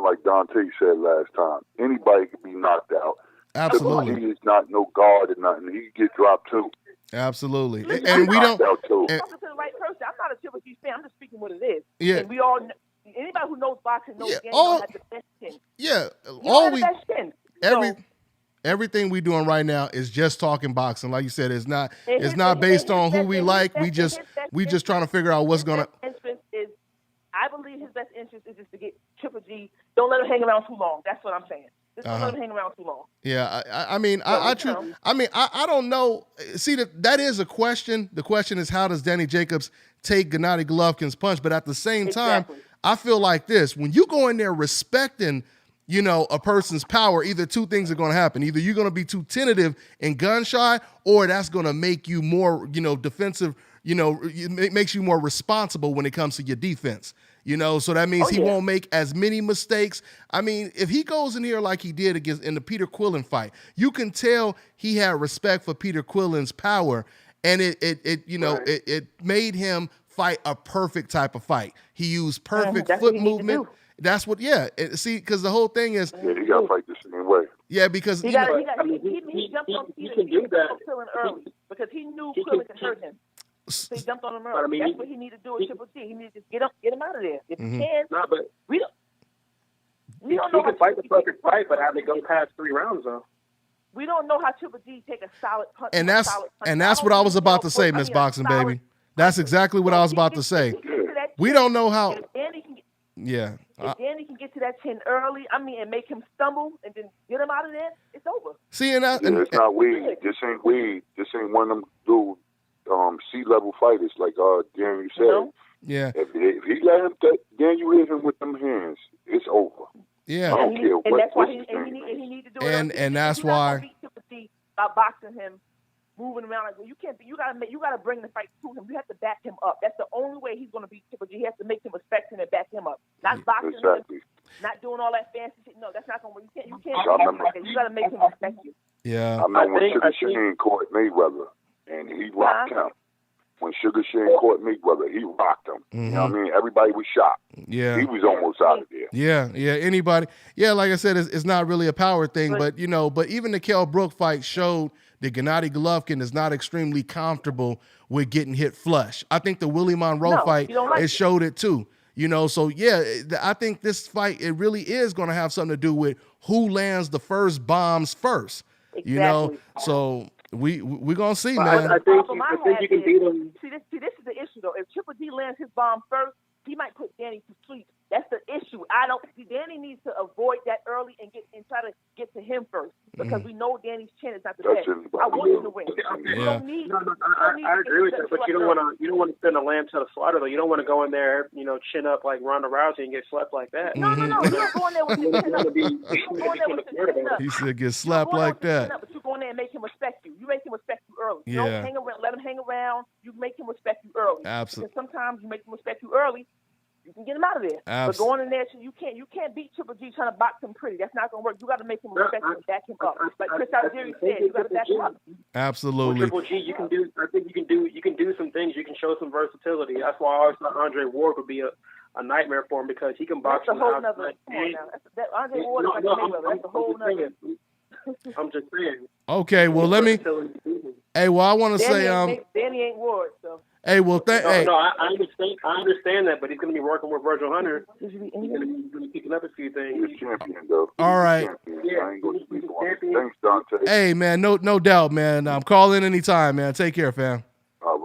like Dante said last time. Anybody can be knocked out. Absolutely. He's not no guard or nothing. He can get dropped too. Absolutely. Listen, and we don't. I'm talking to the right person. I'm not a Triple G fan. I'm just speaking what it is. Yeah. And we all, anybody who knows boxing knows Danny don't have the best chin. Yeah. Everything we doing right now is just talking boxing. Like you said, it's not based on who we like. We just trying to figure out what's gonna. I believe his best interest is just to get Triple G. Don't let him hang around too long. That's what I'm saying. Just don't let him hang around too long. Yeah, I don't know. See, that is a question. The question is, how does Danny Jacobs take Gennady Golovkin's punch? But at the same time, I feel like this: when you go in there respecting, a person's power, either two things are going to happen. Either you're going to be too tentative and gun shy, or that's going to make you more, defensive. It makes you more responsible when it comes to your defense. So that means he won't make as many mistakes. I mean, if he goes in here like he did in the Peter Quillin fight, you can tell he had respect for Peter Quillin's power, and it made him fight a perfect type of fight. He used perfect foot movement. That's what, see, because the whole thing is, he got to fight the same way. Yeah, because he jumped on Quillin early because he knew Quillin could hurt him. So he jumped on him early. That's what he needed to do with Triple G. He needed to just get him out of there. If he can, we don't know. He can fight the perfect fight, but have it go past 3 rounds though. We don't know how Triple G take a solid punch. And that's what I was about to say, Miss Boxing Baby. That's exactly what I was about to say. We don't know how. If Danny can get to that chin early, and make him stumble and then get him out of there, it's over. See, and it's not weed. This ain't weed. This ain't one of them dude C-level fighters like Daniel said. No? Yeah. If he let him, Daniel hit him with them hands, it's over. Yeah. I don't care and what. That's why he need to do it. And that's why. By boxing him, moving around like you can't. You gotta bring the fight to him. You have to back him up. That's the only way he's gonna beat Triple G. He has to make him respect him and back him up. Not boxing him, not doing all that fancy shit. No, that's not gonna work. You can't. You gotta make him respect you. Yeah. I remember when Sugar Shane caught Mayweather, and he rocked him. When Sugar Shane caught Mayweather, he rocked him. Mm-hmm. You know what I mean? Everybody was shocked. Yeah. He was almost out of there. Yeah. Anybody. Yeah, like I said, it's not really a power thing, but even the Kell Brook fight showed that Gennady Golovkin is not extremely comfortable with getting hit flush. I think the Willie Monroe fight, it showed it too. So yeah, I think this fight, it really is going to have something to do with who lands the first bombs first. Exactly. So we're gonna see, man. I think you can beat him. See, this is the issue though. If Triple G lands his bomb first, he might put Danny to sleep. That's the issue. Danny needs to avoid that early and try to get to him first because we know Danny's chin is not the best. I want him to win. Yeah. I agree with that, but you don't want to send a lamb to the slaughter though. You don't want to go in there, chin up like Ronda Rousey and get slept like that. No. You're not going there with your chin up. He said get slapped like that. But you go in there and make him respect you. You make him respect you early. Yeah. Don't hang around. Let him hang around. You make him respect you early. Absolutely. Because sometimes you make him respect you early, you can get him out of there. But going in there, you can't beat Triple G trying to box him pretty. That's not going to work. You got to make him respect him and back him up. Like Chris Algieri said, you got to back him up. Absolutely. With Triple G, you can do some things. You can show some versatility. That's why I always thought Andre Ward would be a nightmare for him because he can box. That's a whole nother. Come on now. Andre Ward is like Mayweather. That's a whole nother. I'm just saying. Okay, well let me. Hey, well I want to say Danny ain't Ward, so. Hey, well, I understand that, but he's going to be working with Virgil Hunter. He's going to be picking up a few things. He's champion, though. All right. Yeah. I ain't going to speak on it. Thanks, Dante. Hey, man, no doubt, man. Call in anytime, man. Take care, fam. All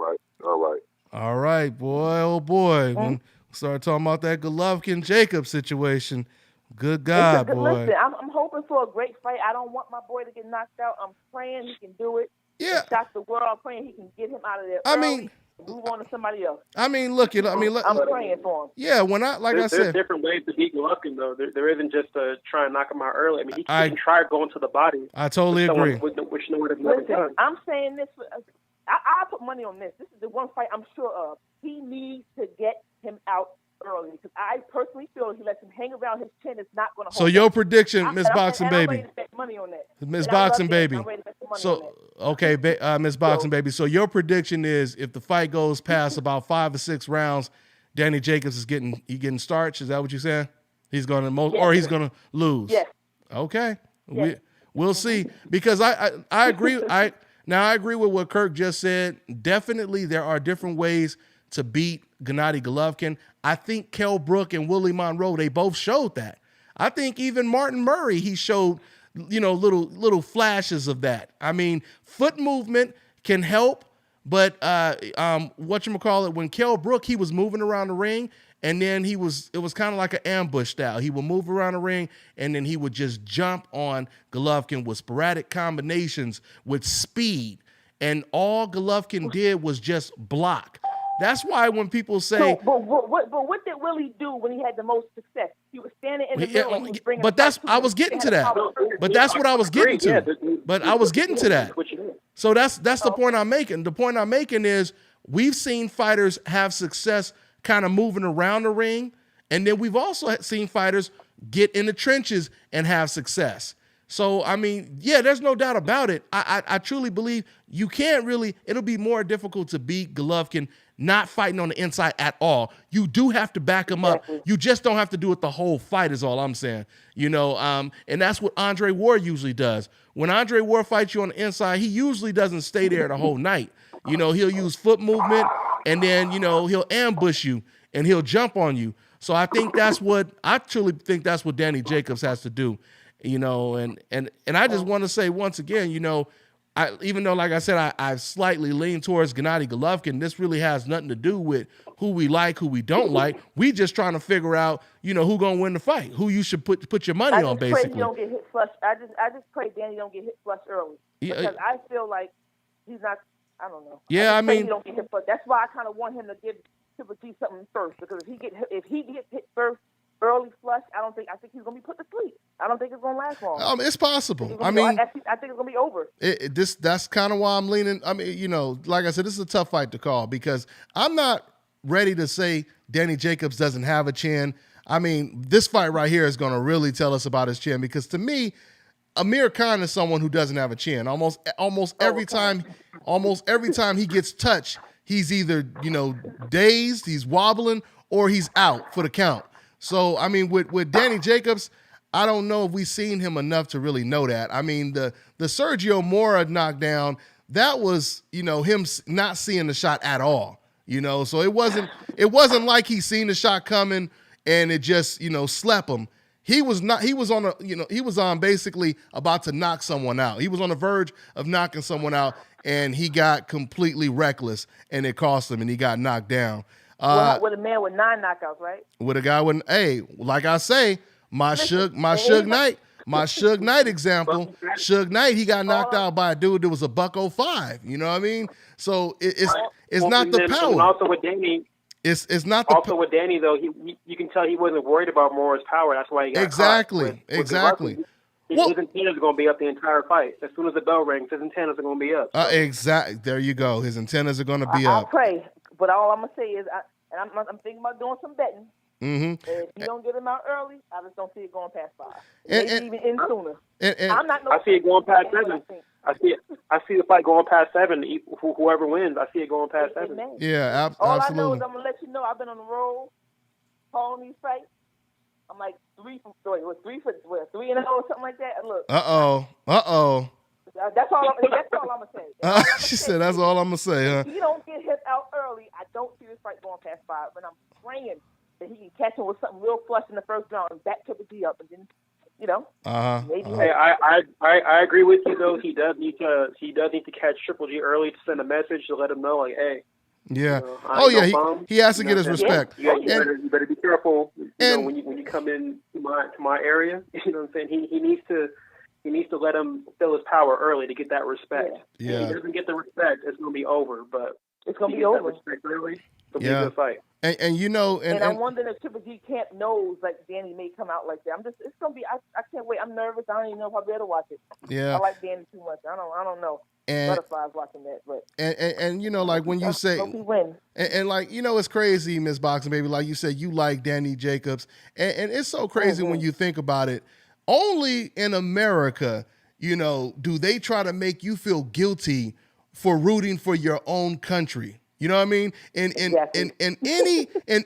right, boy. Oh, boy. When we start talking about that Golovkin-Jacobs situation. Good God, boy. Listen, I'm hoping for a great fight. I don't want my boy to get knocked out. I'm praying he can do it. Yeah. Shock the world. I'm praying he can get him out of there early. Move on to somebody else. I'm praying for him. Yeah, there's different ways to beat Golovkin, though. There isn't just to try and knock him out early. I mean, he can try going to the body. I totally agree. Which no one has never done. I'm saying this. I put money on this. This is the one fight I'm sure of. He needs to get him out early because I personally feel if he lets him hang around his chin, it's not going to hold. So your prediction, Miss Boxing Baby. I'm ready to bet money on that. Miss Boxing Baby. Okay, Miss Boxing Baby. So your prediction is if the fight goes past about 5 or 6 rounds, Danny Jacobs is getting starched. Is that what you're saying? He's going to or he's going to lose. Yes. Okay. Yes. We'll see because I agree. I agree with what Kirk just said. Definitely, there are different ways to beat Gennady Golovkin. I think Kell Brook and Willie Monroe, they both showed that. I think even Martin Murray, he showed, little flashes of that. I mean, foot movement can help, but when Kell Brook, he was moving around the ring, and then it was kind of like an ambush style. He would move around the ring, and then he would just jump on Golovkin with sporadic combinations with speed. And all Golovkin did was just block. That's why when people say, but what did Willie do when he had the most success? He was standing in the middle. And he was bringing I was getting to that. But that's what I was getting to. But I was getting to that. So that's the point I'm making. The point I'm making is we've seen fighters have success kind of moving around the ring, and then we've also seen fighters get in the trenches and have success. So, I mean, yeah, there's no doubt about it. I truly believe you can't really, it'll be more difficult to beat Golovkin not fighting on the inside at all. You do have to back him up. You just don't have to do it the whole fight is all I'm saying. And that's what Andre Ward usually does. When Andre Ward fights you on the inside, he usually doesn't stay there the whole night. He'll use foot movement and then, he'll ambush you and he'll jump on you. So I truly think that's what Danny Jacobs has to do. And I just want to say once again, even though, like I said, I slightly lean towards Gennady Golovkin, this really has nothing to do with who we like, who we don't like. We just trying to figure out, who going to win the fight, who you should put your money on, basically. I just pray he don't get hit flush. I just pray Danny don't get hit flush early. Because I feel like he's not, I don't know. Yeah, I mean. He don't get hit flush. That's why I kind of want him to give Triple G something first. Because if he gets hit first, early flush, I think he's going to be put to sleep. I don't think it's going to last long. It's possible. I think it's going to be over. That's kind of why I'm leaning. I mean, like I said, this is a tough fight to call because I'm not ready to say Danny Jacobs doesn't have a chin. I mean, this fight right here is going to really tell us about his chin because to me, Amir Khan is someone who doesn't have a chin. Almost every time he gets touched, he's either, dazed, he's wobbling, or he's out for the count. So, I mean, with Danny Jacobs, I don't know if we've seen him enough to really know that. I mean, the Sergio Mora knockdown, that was, him not seeing the shot at all, So it wasn't like he seen the shot coming and it just, slept him. He was on basically about to knock someone out. He was on the verge of knocking someone out and he got completely reckless and it cost him and he got knocked down. With a man with 9 knockouts, right? With a guy with, like I say, my Suge Knight example. Suge Knight, he got knocked out by a dude that was $105. You know what I mean? So it's not the power. And also with Danny, it's not the also with Danny though. You can tell he wasn't worried about Mora's power. That's why he got exactly. His antennas are going to be up the entire fight. As soon as the bell rings, his antennas are going to be up. Exactly. There you go. His antennas are going to be up. I pray, but all I'm going to say is, I'm thinking about doing some betting. Mm-hmm. If you don't get him out early, I just don't see it going past 5. Maybe even in sooner. I see it going past 7. I see the fight going past 7. Whoever wins, I see it going past 7. Yeah, all absolutely. I know is I'm gonna let you know I've been on the road calling these fights. I'm like 3 for 3 3-0 or something like that. And look. That's all I'm gonna say. She said, "That's all I'm gonna say." Huh? If you don't get hit out early, I don't see this fight going past 5. But I'm praying that he can catch him with something real flush in the first round and back Triple G up, and then maybe. Hey, I agree with you though. He does need to catch Triple G early to send a message to let him know, like, hey. Yeah. He has to get his respect. You better be careful. When you come in to my area, you know what I'm saying. He needs to let him feel his power early to get that respect. Yeah. If he doesn't get the respect, it's going to be over. But it's going to be over. Respect early, it'll be a good fight. And I'm wondering if Triple G Camp knows like Danny may come out like that. It's gonna be. I can't wait. I'm nervous. I don't even know if I'll be able to watch it. Yeah. I like Danny too much. I don't know. Butterflies watching that, but like when you say hope he wins. And like it's crazy, Miss Boxing Baby. Like you said, you like Danny Jacobs, and it's so crazy when you think about it. Only in America, do they try to make you feel guilty for rooting for your own country. You know what I mean? In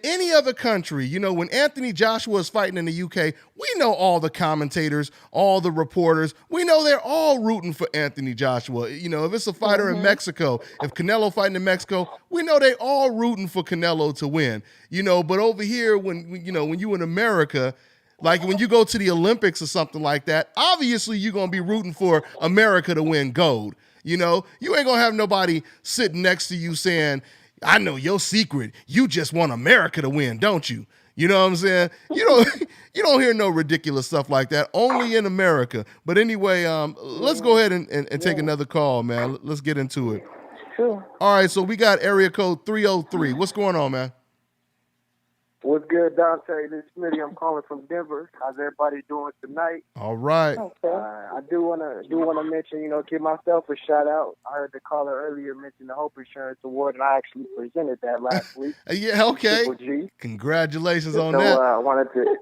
any other country, when Anthony Joshua is fighting in the UK, we know all the commentators, all the reporters, we know they're all rooting for Anthony Joshua. If it's a fighter in Mexico, if Canelo fighting in Mexico, we know they all rooting for Canelo to win. But over here, when you in America, like when you go to the Olympics or something like that, obviously you're gonna be rooting for America to win gold. You ain't gonna have nobody sitting next to you saying, I know your secret. You just want America to win, don't you? You know what I'm saying? You don't hear no ridiculous stuff like that, only in America. But anyway, let's go ahead and take another call, man. Let's get into it. Sure. All right, so we got area code 303. What's going on, man? What's good, Dante? This is Smitty. I'm calling from Denver. How's everybody doing tonight? All right. I do wanna mention, give myself a shout out. I heard the caller earlier mention the Hope Insurance Award, and I actually presented that last week. Yeah, okay. G. Congratulations on that. I wanted to.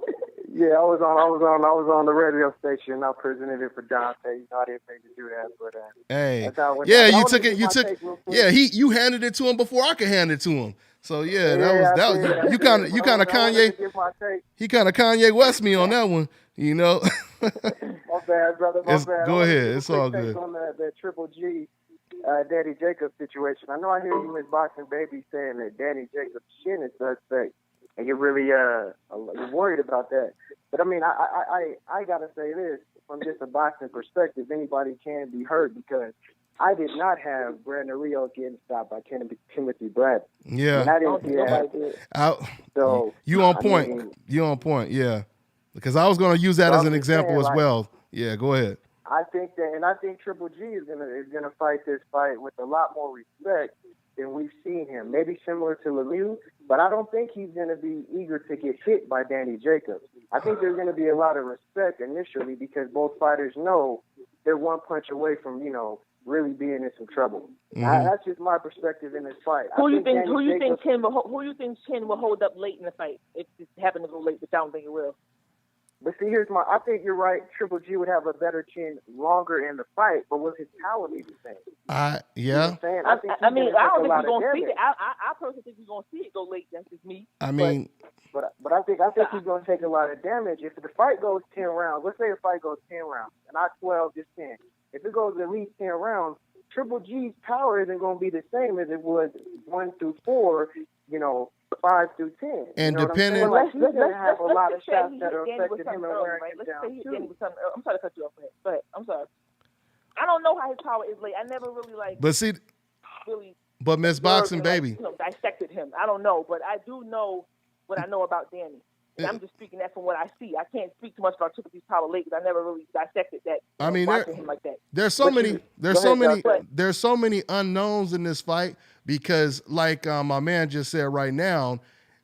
Yeah, I was on the radio station. I presented it for Dante. I didn't think to do that, but hey, you took it. Yeah, you handed it to him before I could hand it to him. So that was you kind of Kanye. He kind of Kanye West me on that one, My bad, brother. My bad. Go ahead. It's all good. On the Triple G, Danny Jacobs situation. I know I hear you, Miss Boxing Baby, saying that Danny Jacobs' chin is suspect, and you're really you're worried about that. But I mean, I gotta say this from just a boxing perspective. Anybody can be hurt because I did not have Brandon Rios getting stopped by Timothy Bradley. Yeah. And I didn't see that. So you on point. I mean, you on point, yeah. Because I was going to use that as an example as well. Yeah, go ahead. I think Triple G is gonna fight this fight with a lot more respect than we've seen him. Maybe similar to Lemieux, but I don't think he's gonna be eager to get hit by Danny Jacobs. I think there's gonna be a lot of respect initially because both fighters know they're one punch away from really being in some trouble. That's just my perspective in this fight. Who you think Chin will hold up late in the fight if it happened to go late, which I don't think it will. But see, I think you're right. Triple G would have a better chin longer in the fight, but will his power be the same? Yeah. You know I don't think we're going to see it. I personally think we're going to see it go late. That's just me. I mean... But I think he's going to take a lot of damage. If the fight goes 10 rounds, let's say the fight goes 10 rounds, not 12, just 10. If it goes at least 10 rounds, Triple G's power isn't going to be the same as it was 1 through 4, 5 through 10. And depending, he's going to have a lot of shots that are affecting him and wearing him down too. I'm sorry to cut you off, but I'm sorry. I don't know how his power is late. I never really but Miss Boxing Baby, dissected him. I don't know, but I do know what I know about Danny. And I'm just speaking that from what I see. I can't speak too much about Triple G's power late because I never really dissected that. I mean, him like that. There's so many unknowns in this fight because, like my man just said right now,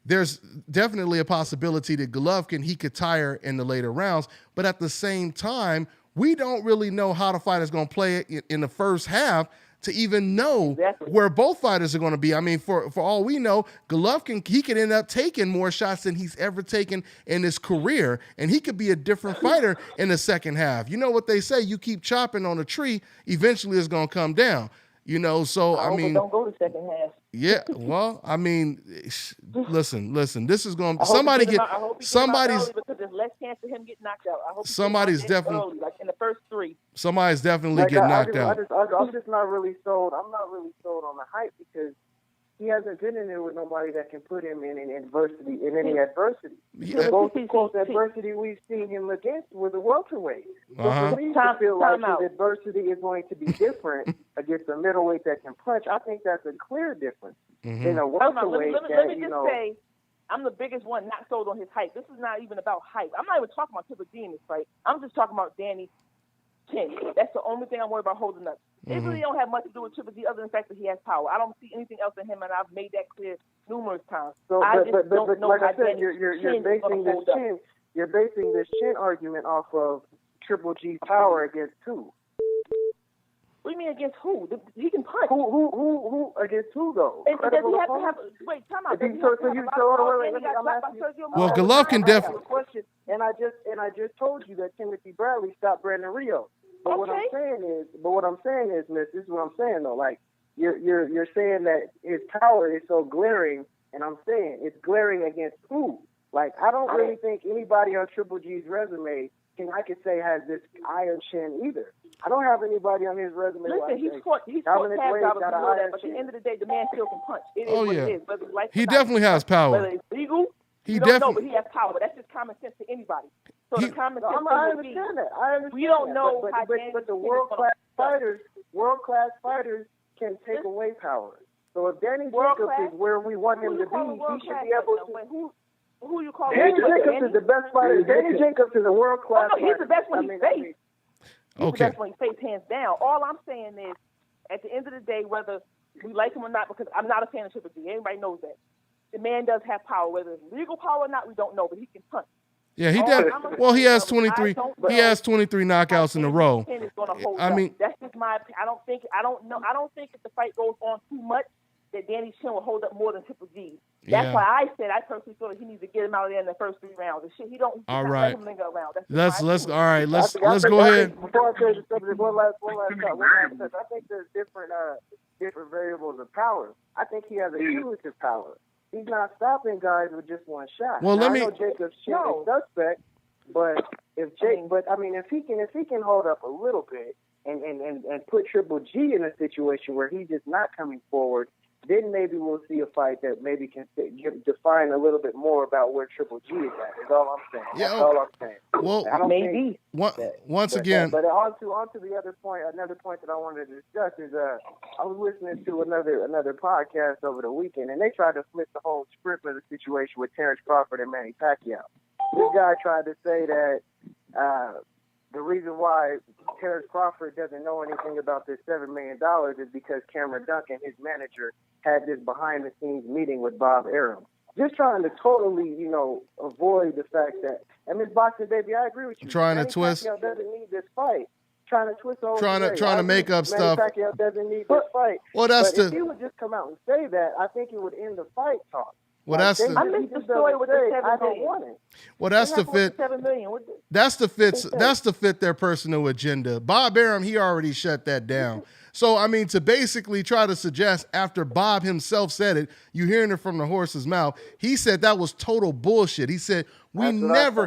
there's definitely a possibility that Golovkin, he could tire in the later rounds, but at the same time, we don't really know how the fight is going to play it in the first half to even know where both fighters are going to be. I mean, for all we know, Golovkin, he could end up taking more shots than he's ever taken in his career, and he could be a different fighter in the second half. You know what they say, you keep chopping on a tree, eventually it's going to come down. So I mean, don't go to second half. Yeah, well, I mean, listen. This is going to somebody get somebody's because there's less chance of him getting knocked out. I hope somebody's definitely early, like in the first 3. Somebody's definitely getting knocked out. I'm just not really sold. I'm not really sold on the hype because he hasn't been in there with nobody that can put him in any adversity. Yeah. The most close adversity we've seen him against was the welterweight. So for me to feel like his adversity is going to be different against a middleweight that can punch, I think that's a clear difference. In a welterweight let me just say, I'm the biggest one not sold on his hype. This is not even about hype. I'm not even talking about Triple G in this fight. I'm just talking about Danny Chin. That's the only thing I'm worried about holding up. It really don't have much to do with Triple G other than the fact that he has power. I don't see anything else in him, and I've made that clear numerous times. So, I just don't know like how I said, you're basing this chin argument off of Triple G's power against who? What do you mean against who? He can punch. Who against who though? And does he have to have? Wait, time out. Well, Golovkin definitely. And I just told you that Timothy Bradley stopped Brandon Rios. But what I'm saying is, Miss, this is what I'm saying though. Like you're saying that his power is so glaring, and I'm saying it's glaring against who? Like I don't really think anybody on Triple G's resume I could say has this iron chin either. I don't have anybody on his resume. Listen, he's fought past Golovkin, but at the end of the day, the man still can punch. It is what it is. Whether you like he definitely has power. Whether it's legal, you don't know, but he has power. That's just common sense to anybody. So the common sense I understand that. We don't know how but the world-class fighters can take away power. So if Danny Jacobs is where we want him to be, he should be able to. Who you call Danny Jacobs is the best fighter. Danny Jacobs is a world-class fighter. He's the best when he faced. He's the best when he faced, hands down. All I'm saying is, at the end of the day, whether we like him or not, because I'm not a fan of Triple G. Everybody knows that. The man does have power. Whether it's legal power or not, we don't know, but he can punch. Yeah, he does. Well, he has 23. He has 23 knockouts in a row. I mean, that's just my opinion. I don't think if the fight goes on too much, that Danny Chin will hold up more than Triple G. That's why I said I personally feel that he needs to get him out of there in the first 3 rounds. And shit, he don't. All right. Let him linger around. Let's go ahead. Before I say the subject, one last thought. I think there's different variables of power. I think he has a cumulative power. He's not stopping guys with just one shot. Well, I know Jacobs chin is suspect, but if he can hold up a little bit and put Triple G in a situation where he's just not coming forward, then maybe we'll see a fight that maybe can define a little bit more about where Triple G is at. Is all I'm saying. That's all I'm saying. Well, maybe. Once again. But on to the other point. Another point that I wanted to discuss is I was listening to another podcast over the weekend, and they tried to flip the whole script of the situation with Terrence Crawford and Manny Pacquiao. This guy tried to say that the reason why Terrence Crawford doesn't know anything about this $7 million is because Cameron Duncan, his manager, had this behind-the-scenes meeting with Bob Arum. Just trying to totally, avoid the fact that, and Miss Boxer, baby, I agree with you. Trying to Manny twist. Pacquiao doesn't need this fight. Trying to twist the whole Trying to make up Manny stuff. Pacquiao doesn't need this fight. Well, that's if he would just come out and say that, I think it would end the fight talk. Well, that's I missed the story with the $7 million. Well, that's the fit. $7 million. That's the fit their personal agenda. Bob Arum, he already shut that down. So, I mean, to basically try to suggest after Bob himself said it, you hearing it from the horse's mouth, he said that was total bullshit. He said, we never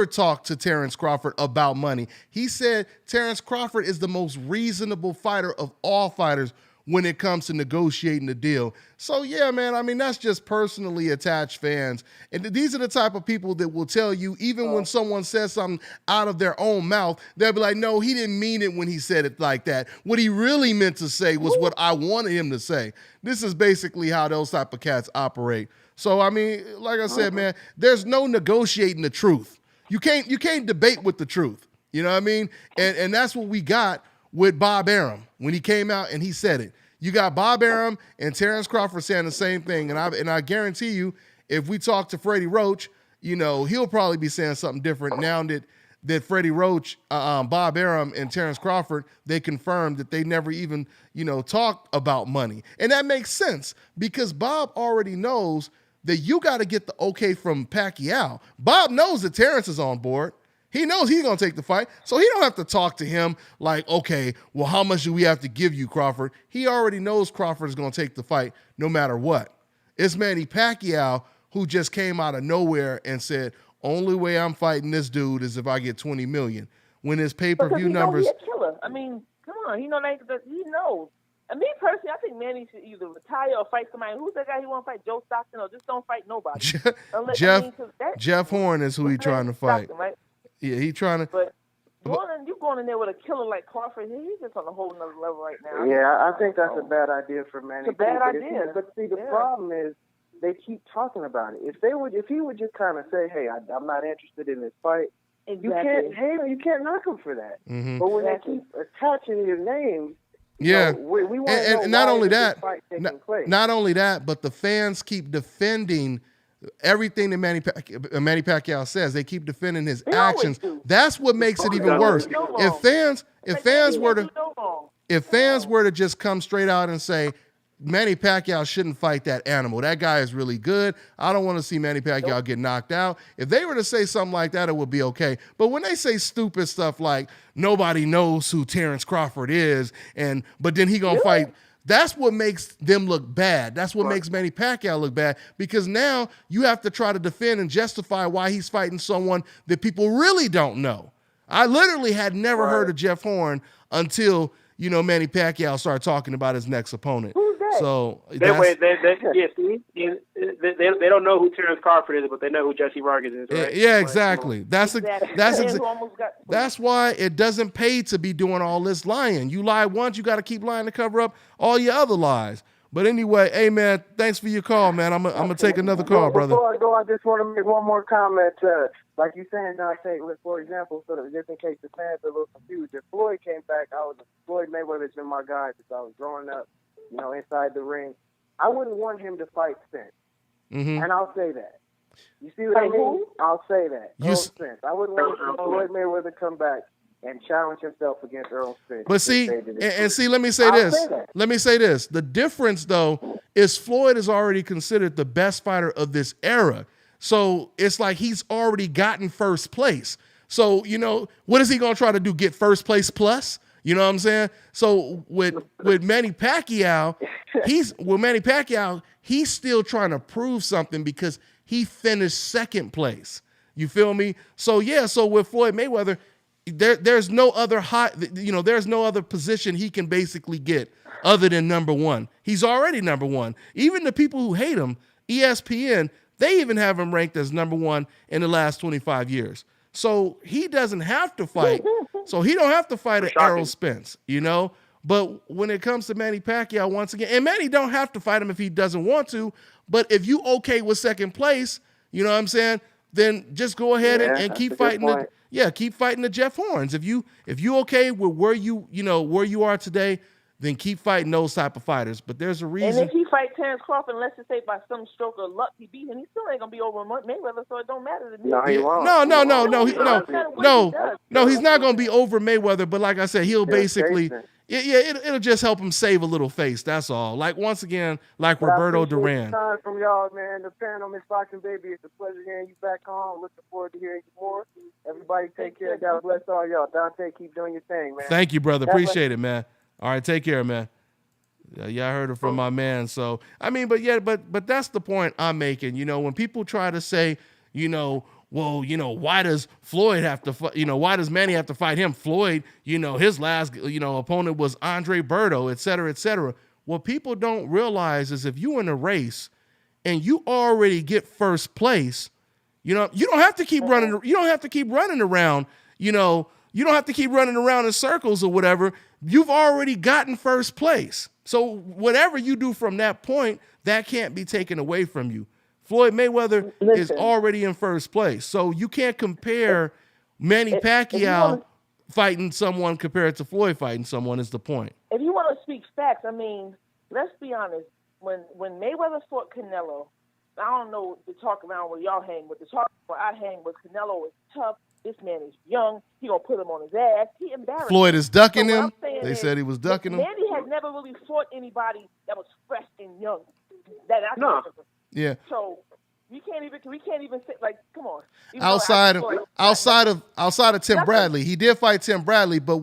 talked to Terrence Crawford about money. He said Terrence Crawford is the most reasonable fighter of all fighters when it comes to negotiating the deal. So, yeah, man, I mean, that's just personally attached fans. And these are the type of people that will tell you, even when someone says something out of their own mouth, they'll be like, no, he didn't mean it when he said it like that. What he really meant to say was what I wanted him to say. This is basically how those type of cats operate. So, I mean, like I said, man, there's no negotiating the truth. You can't debate with the truth. You know what I mean? And that's what we got with Bob Arum when he came out and he said it. You got Bob Arum and Terrence Crawford saying the same thing, and I guarantee you, if we talk to Freddie Roach, he'll probably be saying something different now that Freddie Roach, Bob Arum, and Terrence Crawford, they confirmed that they never even talked about money, and that makes sense because Bob already knows that you got to get the okay from Pacquiao. Bob knows that Terrence is on board. He knows he's going to take the fight, so he don't have to talk to him like, okay, well, how much do we have to give you, Crawford? He already knows Crawford is going to take the fight no matter what. It's Manny Pacquiao who just came out of nowhere and said, only way I'm fighting this dude is if I get $20 million. When his pay-per-view numbers... He's a killer. I mean, come on. He knows. And me personally, I think Manny should either retire or fight somebody. Who's that guy he want to fight? Joe Stockton? Or just don't fight nobody. Jeff Horn is who he's trying to fight. Stockton, right? Yeah, he trying to. But you going in there with a killer like Crawford, he's just on a whole nother level right now. Yeah, I think that's a bad idea for Manny. It's a bad idea. But see, the problem is they keep talking about it. If he would just kind of say, "Hey, I'm not interested in this fight," exactly. you can't knock him for that. Mm-hmm. But when they keep attaching his name, we want to know and not why only is this that, fight taking place. Not only that, but the fans keep defending everything that Manny Pacquiao says. They keep defending his actions. That's what makes it even worse. If fans were to just come straight out and say, Manny Pacquiao shouldn't fight that animal. That guy is really good. I don't want to see Manny Pacquiao get knocked out. If they were to say something like that, it would be okay. But when they say stupid stuff like nobody knows who Terrence Crawford is, but then he gonna fight. That's what makes them look bad. That's what makes Manny Pacquiao look bad, because now you have to try to defend and justify why he's fighting someone that people really don't know. I literally had never heard of Jeff Horn until, Manny Pacquiao started talking about his next opponent. Who's that? So they don't know who Terrence Crawford is, but they know who Jesse Vargas is, right? Yeah, exactly. That's why it doesn't pay to be doing all this lying. You lie once, you got to keep lying to cover up all your other lies. But anyway, hey man, thanks for your call, man. I'm gonna take another call, brother. Before I go, I just want to make one more comment. Like you saying, Dante, for example, just in case the fans are a little confused, if Floyd came back, Floyd Mayweather's been my guy since I was growing up, inside the ring. I wouldn't want him to fight Spence. Mm-hmm. And I'll say that. You see what I mean? I'll say that. Spence. I wouldn't want Floyd Mayweather to come back and challenge himself against Earl Spence. But see, let me say this. Let me say this. The difference, though, is Floyd is already considered the best fighter of this era. So it's like he's already gotten first place. So, what is he going to try to do? Get first place plus? You know what I'm saying? So with Manny Pacquiao, he's still trying to prove something because he finished second place. You feel me? So, yeah, so with Floyd Mayweather, there's no other there's no other position he can basically get other than number one. He's already number one. Even the people who hate him, ESPN, they even have him ranked as number one in the last 25 years. So he doesn't have to fight. So he don't have to fight an Errol Spence, But when it comes to Manny Pacquiao, once again, and Manny don't have to fight him if he doesn't want to, but if you okay with second place, you know what I'm saying, then just go ahead and keep fighting keep fighting the Jeff Horns. If you okay with where you are today, then keep fighting those type of fighters. But there's a reason. And if he fight Terrence Crawford, let's just say by some stroke of luck he beat him, he still ain't gonna be over Mayweather, so it don't matter to me. No, he won't. No, he's not gonna be over Mayweather. But like I said, he'll basically, it'll just help him save a little face. That's all. Like once again, like Roberto Duran. Time from y'all, man. The panel, Miss Boxing Baby. It's a pleasure hearing you back on. Looking forward to hearing you more. Everybody, take care. God bless all y'all. Dante, keep doing your thing, man. Thank you, brother. Appreciate it, man. All right, take care, man. Yeah, I heard it from my man. So, I mean, but that's the point I'm making. When people try to say, why does Floyd have to fight? Why does Manny have to fight him? Floyd, his last, opponent was Andre Berto, et cetera, et cetera. What people don't realize is if you're in a race and you already get first place, you don't have to keep running. You don't have to keep running around, you don't have to keep running around in circles or whatever. You've already gotten first place. So whatever you do from that point, that can't be taken away from you. Floyd Mayweather is already in first place. So you can't compare Manny Pacquiao fighting someone compared to Floyd fighting someone is the point. If you want to speak facts, I mean, let's be honest. When Mayweather fought Canelo, I don't know the talk around where y'all hang, but the talk where I hang was Canelo is tough. This man is young. He gonna put him on his ass. He embarrassed Floyd is ducking him. They said he was ducking him. Manny has never really fought anybody that was fresh and young. Yeah. So we can't even say, like, come on. Outside of Tim Bradley, he did fight Tim Bradley, but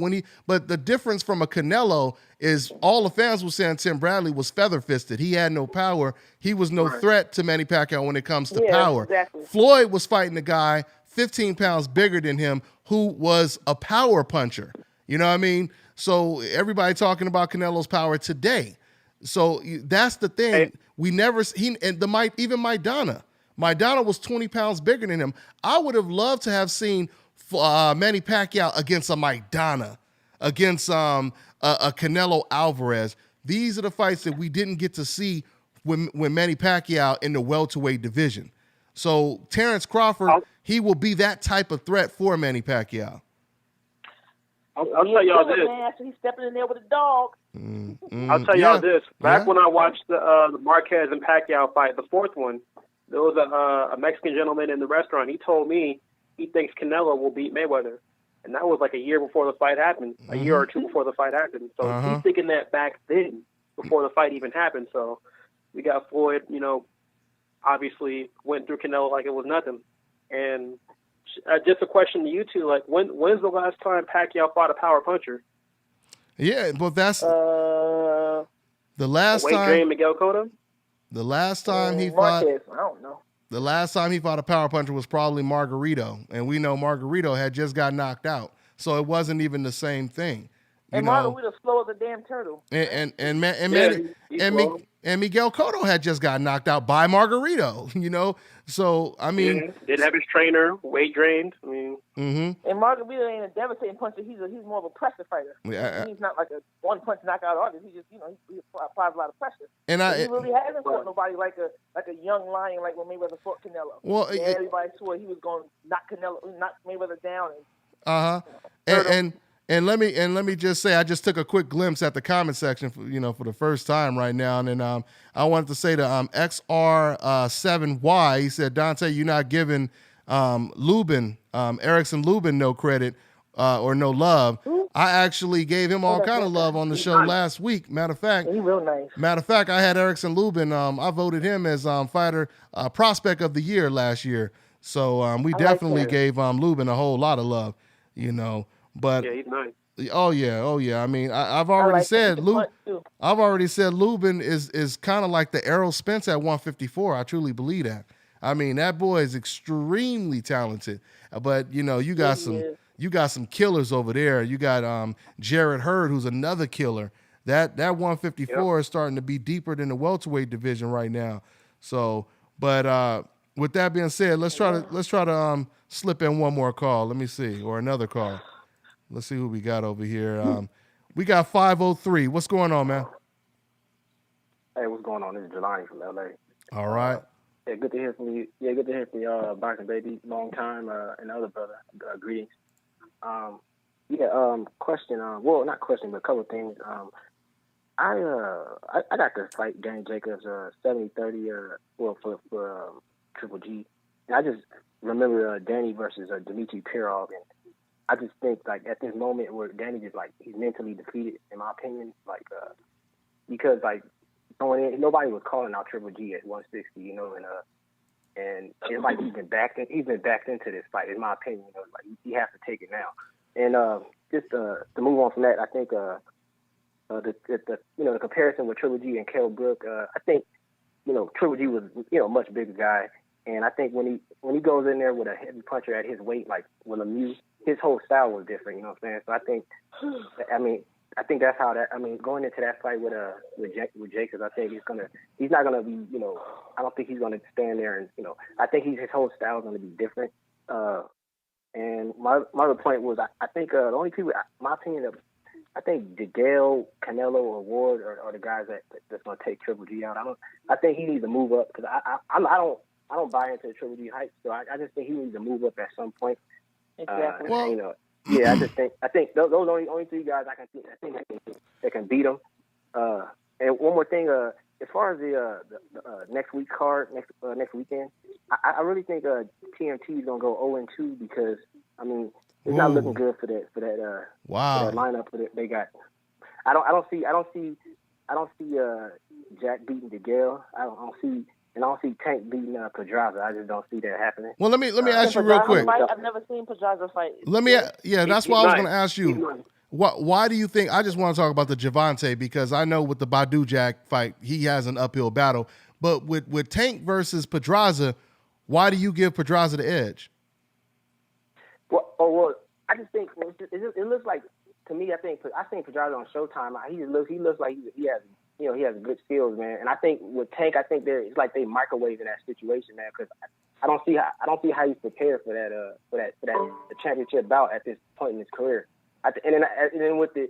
the difference from a Canelo is all the fans were saying Tim Bradley was feather fisted. He had no power. He was no threat to Manny Pacquiao when it comes to power. Exactly. Floyd was fighting a guy 15 pounds bigger than him who was a power puncher. You know what I mean? So everybody talking about Canelo's power today. So that's the thing. Hey. Even Maidana was 20 pounds bigger than him. I would have loved to have seen Manny Pacquiao against a Maidana, against a Canelo Alvarez. These are the fights that we didn't get to see when Manny Pacquiao in the welterweight division. So Terrence Crawford, he will be that type of threat for Manny Pacquiao. I'll tell y'all this. He's stepping in there with a dog. I'll tell y'all this. Back when I watched the Marquez and Pacquiao fight, the fourth one, there was a Mexican gentleman in the restaurant. He told me he thinks Canelo will beat Mayweather. And that was like a year before the fight happened, a year or two before the fight happened. So he's thinking that back then, before the fight even happened. So we got Floyd, obviously went through Canelo like it was nothing. And just a question to you two, like when's the last time Pacquiao fought a power puncher? Yeah, but that's the last time. Wade Miguel Cotto? The last time he fought, Marquez, I don't know. The last time he fought a power puncher was probably Margarito, and we know Margarito had just got knocked out, so it wasn't even the same thing. Margarito's slow as a damn turtle. And Miguel Cotto had just got knocked out by Margarito, So I mean, did have his trainer weight drained. I mean, and Margarito ain't a devastating puncher. He's more of a pressure fighter. He's not like a one punch knockout artist. He just he applies a lot of pressure. And he really hasn't fought nobody like a young lion like when Mayweather fought Canelo. Well, everybody swore he was going to knock Mayweather down. And let me just say, I just took a quick glimpse at the comment section, for the first time right now, and I wanted to say to XR7Y, he said, Dante, you're not giving Erickson Lubin no credit or no love. I actually gave him all kind of love on the show last week. Matter of fact, he's real nice. I had Erickson Lubin. I voted him as fighter prospect of the year last year. So we definitely gave Lubin a whole lot of love, But yeah, he's nice. Oh yeah. I mean, I've already said Lubin is kind of like the Errol Spence at 154. I truly believe that. I mean, that boy is extremely talented. But you got some you got some killers over there. You got Jarrett Hurd, who's another killer. That 154 is starting to be deeper than the welterweight division right now. So, but with that being said, let's try to slip in one more call. Let me see, or another call. Let's see who we got over here. We got 503. What's going on, man? Hey, what's going on? This is Jelani from LA. All right. Yeah, good to hear from you. Yeah, good to hear from you, Boxing Baby. Long time, and the other brother. Greetings. Question. Well, not question, but a couple of things. I got to fight Danny Jacobs 70-30 for Triple G. And I just remember Danny versus Dmitry Perov, and I just think like at this moment where Danny just like he's mentally defeated, in my opinion, like because like going in, nobody was calling out Triple G at 160, you know, and it's like he's been backed into this fight, in my opinion, you know, like he has to take it now. And just to move on from that, I think the comparison with Triple G and Kell Brook, I think, you know, Triple G was, you know, a much bigger guy, and I think when he goes in there with a heavy puncher at his weight, like with Lemieux, his whole style was different, you know what I'm saying? So I think that's how that. I mean, going into that fight with Jacobs, I think he's not gonna be, you know, I don't think he's gonna stand there and, you know, I think his whole style is gonna be different. And my other point was, I think the only people, my opinion, I think DeGale, Canelo, or Ward are the guys that's gonna take Triple G out. I think he needs to move up because I don't buy into the Triple G hype. So I just think he needs to move up at some point. Exactly. You know, yeah, I think those are only three guys I think that can beat him. And one more thing, as far as the next week card, next weekend, I really think TMT is gonna go 0-2 because I mean it's not looking good for that for that lineup that they got. I don't see Jack beating DeGale. I don't see Tank beating Pedraza. I just don't see that happening. Well, let me ask you real quick. I've never seen Pedraza fight. That's why I was going to ask you. Why do you think? I just want to talk about the Javante because I know with the Badu Jack fight, he has an uphill battle. But with Tank versus Pedraza, why do you give Pedraza the edge? Well, I just think it looks like to me. I think Pedraza on Showtime. He looks like he has. You know, he has good skills, man. And I think with Tank, it's like they microwave in that situation, man. Because I don't see how he's prepared for that the championship bout at this point in his career. And then with the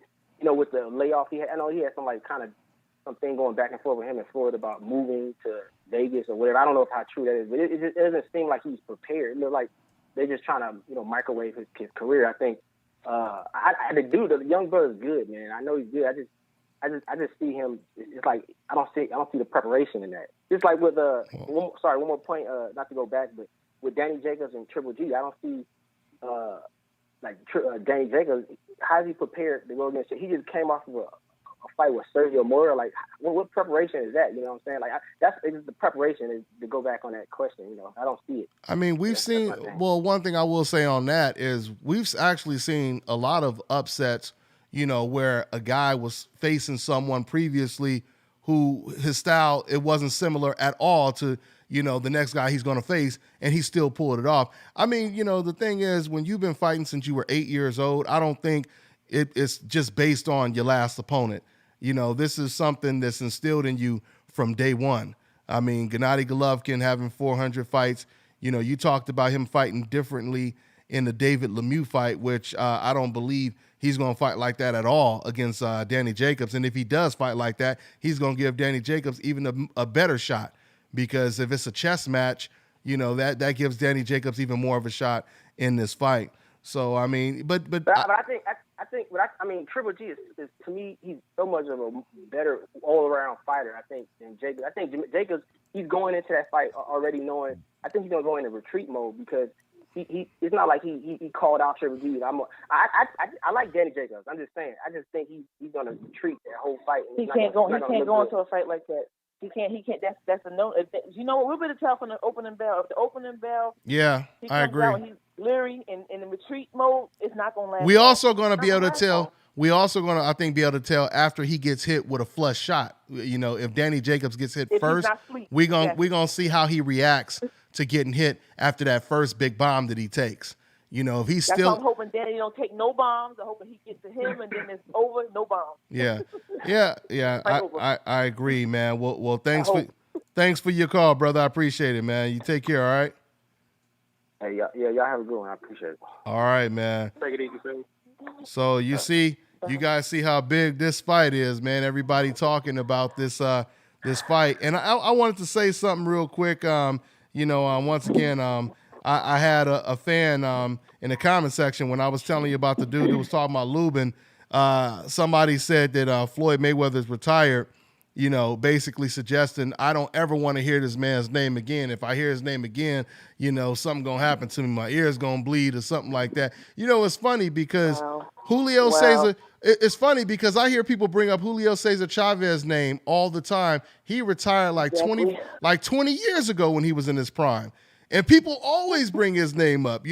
layoff he had, I know he had something going back and forth with him and Floyd about moving to Vegas or whatever. I don't know how true that is, but it doesn't seem like he's prepared. It looks like they're just trying to microwave his career. I think the young brother's good, man. I know he's good. I just see him. It's like I don't see the preparation in that. Just like with one more point. Not to go back, but with Danny Jacobs and Triple G, I don't see Danny Jacobs. How is he prepared to go against? He just came off of a fight with Sergio Mora. Like what preparation is that? You know what I'm saying? Like it's the preparation is to go back on that question. You know, I don't see it. I mean, we've seen. Well, one thing I will say on that is we've actually seen a lot of upsets. You know, where a guy was facing someone previously who his style, it wasn't similar at all to, you know, the next guy he's going to face, and he still pulled it off. I mean, you know, the thing is, when you've been fighting since you were 8 years old, I don't think it's just based on your last opponent. You know, this is something that's instilled in you from day one. I mean, Gennady Golovkin having 400 fights, you know, you talked about him fighting differently in the David Lemieux fight, which I don't believe he's going to fight like that at all against Danny Jacobs. And if he does fight like that, he's going to give Danny Jacobs even a better shot, because if it's a chess match, you know, that gives Danny Jacobs even more of a shot in this fight. So, I mean, but I think Triple G is to me, he's so much of a better all-around fighter, I think, than Jacobs. I think Jacobs, he's going into that fight already knowing, I think he's going to go into retreat mode because it's not like he called out Triple G. I like Danny Jacobs. I'm just saying. I just think he's gonna retreat that whole fight. He can't go into a fight like that. He can't. That's a no. You know what? We'll be able to tell from the opening bell. If the opening bell, yeah, I agree. Out and he's leery and in retreat mode, it's not gonna last. We also gonna be able to tell. We also gonna, I think, be able to tell after he gets hit with a flush shot. You know, if Danny Jacobs gets hit first, we gonna see how he reacts to getting hit after that first big bomb that he takes. If he's That's still, why I'm hoping Danny don't take no bombs. I'm hoping he gets to him, and then it's over, no bombs. yeah. I agree, man. Well, thanks for your call, brother. I appreciate it, man. You take care. All right. Hey, y'all have a good one. I appreciate it. All right, man. Take it easy, Phil. So you guys see how big this fight is, man. Everybody talking about this fight, and I wanted to say something real quick. Once again, I had a fan in the comment section when I was telling you about the dude that was talking about Lubin. Somebody said that Floyd Mayweather's retired. Basically suggesting I don't ever want to hear this man's name again. If I hear his name again, something gonna happen to me. My ear's gonna bleed or something like that. It's funny because Julio Cesar. It's funny because I hear people bring up Julio Cesar Chavez's name all the time. He retired like 20 years ago when he was in his prime. And people always bring his name up,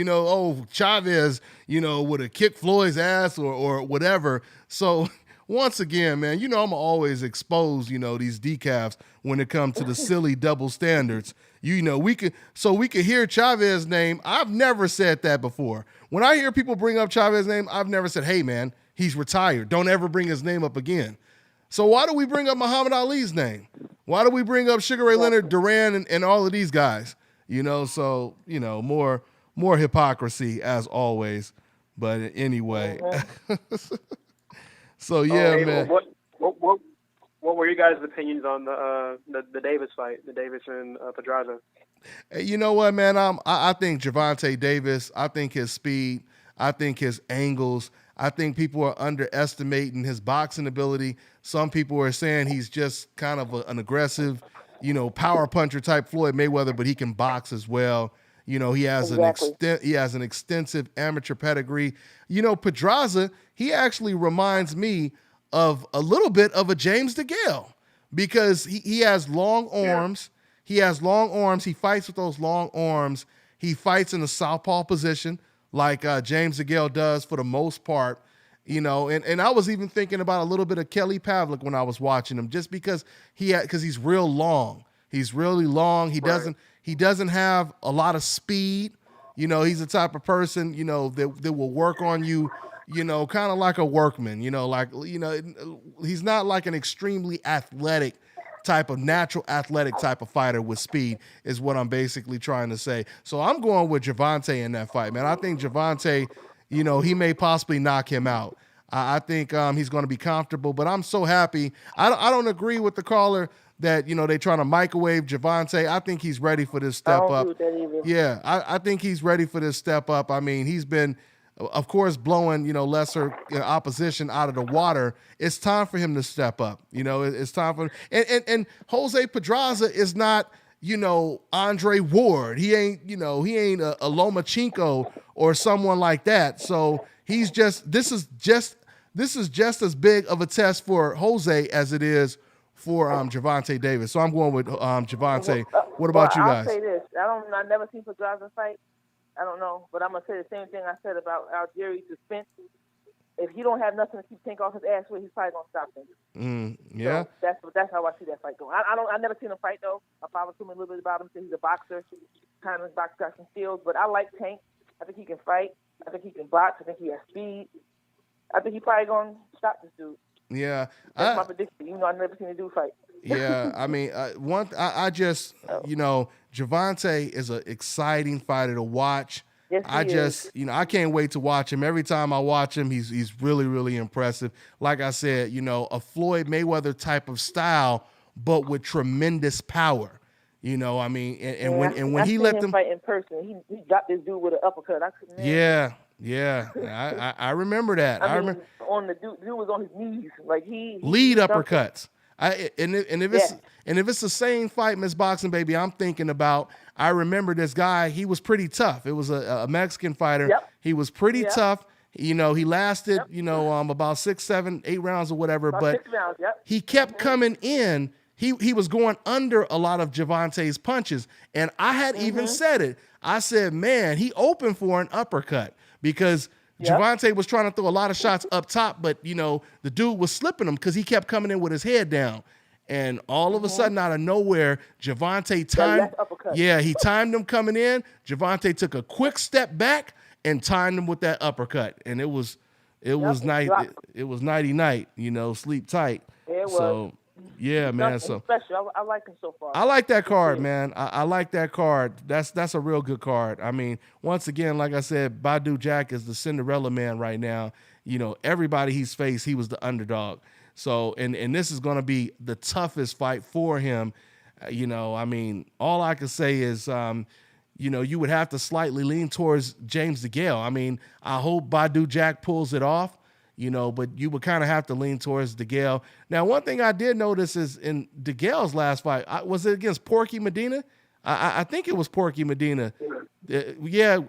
Chavez, would have kicked Floyd's ass or whatever. So once again, man, I'm always expose, these decafs when it comes to the silly double standards. We could hear Chavez's name. I've never said that before. When I hear people bring up Chavez's name, I've never said, hey, man, he's retired. Don't ever bring his name up again. So why do we bring up Muhammad Ali's name? Why do we bring up Sugar Ray Leonard, Duran, and all of these guys? More hypocrisy as always. But anyway. So man. What were you guys' opinions on the Davis fight, the Davis and Pedraza? Hey, you know what, man? I think Gervonta Davis. I think his speed. I think his angles. I think people are underestimating his boxing ability. Some people are saying he's just kind of an aggressive, power puncher type Floyd Mayweather, but he can box as well. He has an extensive amateur pedigree. Pedraza, he actually reminds me of a little bit of a James DeGale because he has long arms. He has long arms. He fights with those long arms. He fights in the southpaw position like James DeGale does for the most part. And I was even thinking about a little bit of Kelly Pavlik when I was watching him, just because he's real long. He's really long. He doesn't have a lot of speed. He's the type of person, that will work on you, kind of like a workman, he's not like an extremely athletic type of natural athletic type of fighter with speed is what I'm basically trying to say. So I'm going with Gervonta in that fight, man. I think Gervonta, he may possibly knock him out. I think he's going to be comfortable, but I'm so happy. I don't agree with the caller that, they trying to microwave Gervonta. I think he's ready for this step up. Yeah, I think he's ready for this step up. I mean, he's been, of course, blowing, lesser opposition out of the water. It's time for him to step up. It's time for and Jose Pedraza is not, Andre Ward. He ain't a Lomachenko or someone like that. So he's this is just as big of a test for Jose as it is for Gervonta Davis. So I'm going with Gervonta. What about you guys? I'll say this. I've never seen Pedraza fight. I don't know, but I'm gonna say the same thing I said about Algieri to Spence. If he don't have nothing to keep Tank off his ass with, he's probably gonna stop him. Yeah. So that's how I see that fight going. I've never seen him fight though. I followed him a little bit about him. He's a boxer, kind of box got some skills. But I like Tank. I think he can fight. I think he can box. I think he has speed. I think he's probably gonna stop this dude. Yeah, that's my prediction. Even though I've never seen a dude fight. Yeah, I mean, Gervonta is an exciting fighter to watch. Yes, I can't wait to watch him. Every time I watch him, he's really, really impressive. Like I said, a Floyd Mayweather type of style, but with tremendous power. I mean, when he let them fight in person, he got this dude with an uppercut. I remember that. On the dude was on his knees, like he lead uppercuts. If it's the same fight, Miss Boxing Baby, I'm thinking about. I remember this guy. He was pretty tough. It was a Mexican fighter. Yep. He was pretty tough. He lasted about 6, 7, 8 rounds or whatever. About but 6 rounds, he kept coming in. He was going under a lot of Gervonta's punches, and I had even said it. I said, man, he opened for an uppercut because Gervonta was trying to throw a lot of shots up top, but, the dude was slipping him because he kept coming in with his head down. And all of a sudden, out of nowhere, Gervonta timed. Yeah, he timed him coming in. Gervonta took a quick step back and timed him with that uppercut, and it was night. It was nighty night. Sleep tight. Yeah, it so. was. Yeah, man. So special. I like him so far. I like that card, man. I like that card. That's a real good card. I mean, once again, like I said, Badu Jack is the Cinderella man right now. Everybody he's faced, he was the underdog. So, and this is going to be the toughest fight for him. I mean, all I can say is, you would have to slightly lean towards James DeGale. I mean, I hope Badu Jack pulls it off. But you would kind of have to lean towards DeGale. Now, one thing I did notice is in DeGale's last fight, was it against Porky Medina? I think it was Porky Medina. Yeah.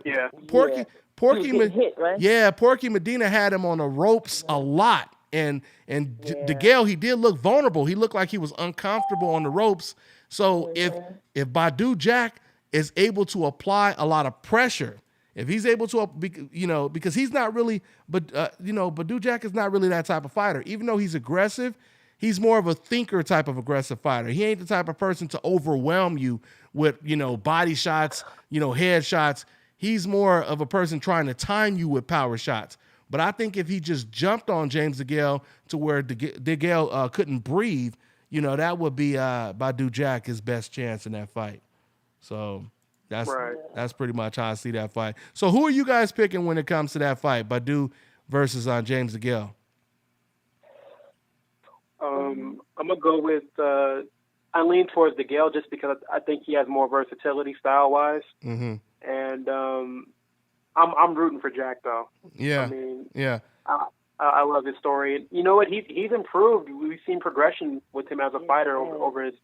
Porky hit, right? Yeah, Porky Medina had him on the ropes a lot. And DeGale, he did look vulnerable. He looked like he was uncomfortable on the ropes. So if Badu Jack is able to apply a lot of pressure, if he's able to, because he's not really, Badu Jack is not really that type of fighter. Even though he's aggressive, he's more of a thinker type of aggressive fighter. He ain't the type of person to overwhelm you with, body shots, head shots. He's more of a person trying to time you with power shots. But I think if he just jumped on James DeGale to where DeGale couldn't breathe, that would be Badu Jack his best chance in that fight. So that's pretty much how I see that fight. So who are you guys picking when it comes to that fight, Badu versus James DeGale? I'm gonna go with I lean towards DeGale just because I think he has more versatility style wise, and I'm rooting for Jack though. Yeah, I mean, yeah. I love his story. You know what? He's improved. We've seen progression with him as a fighter over his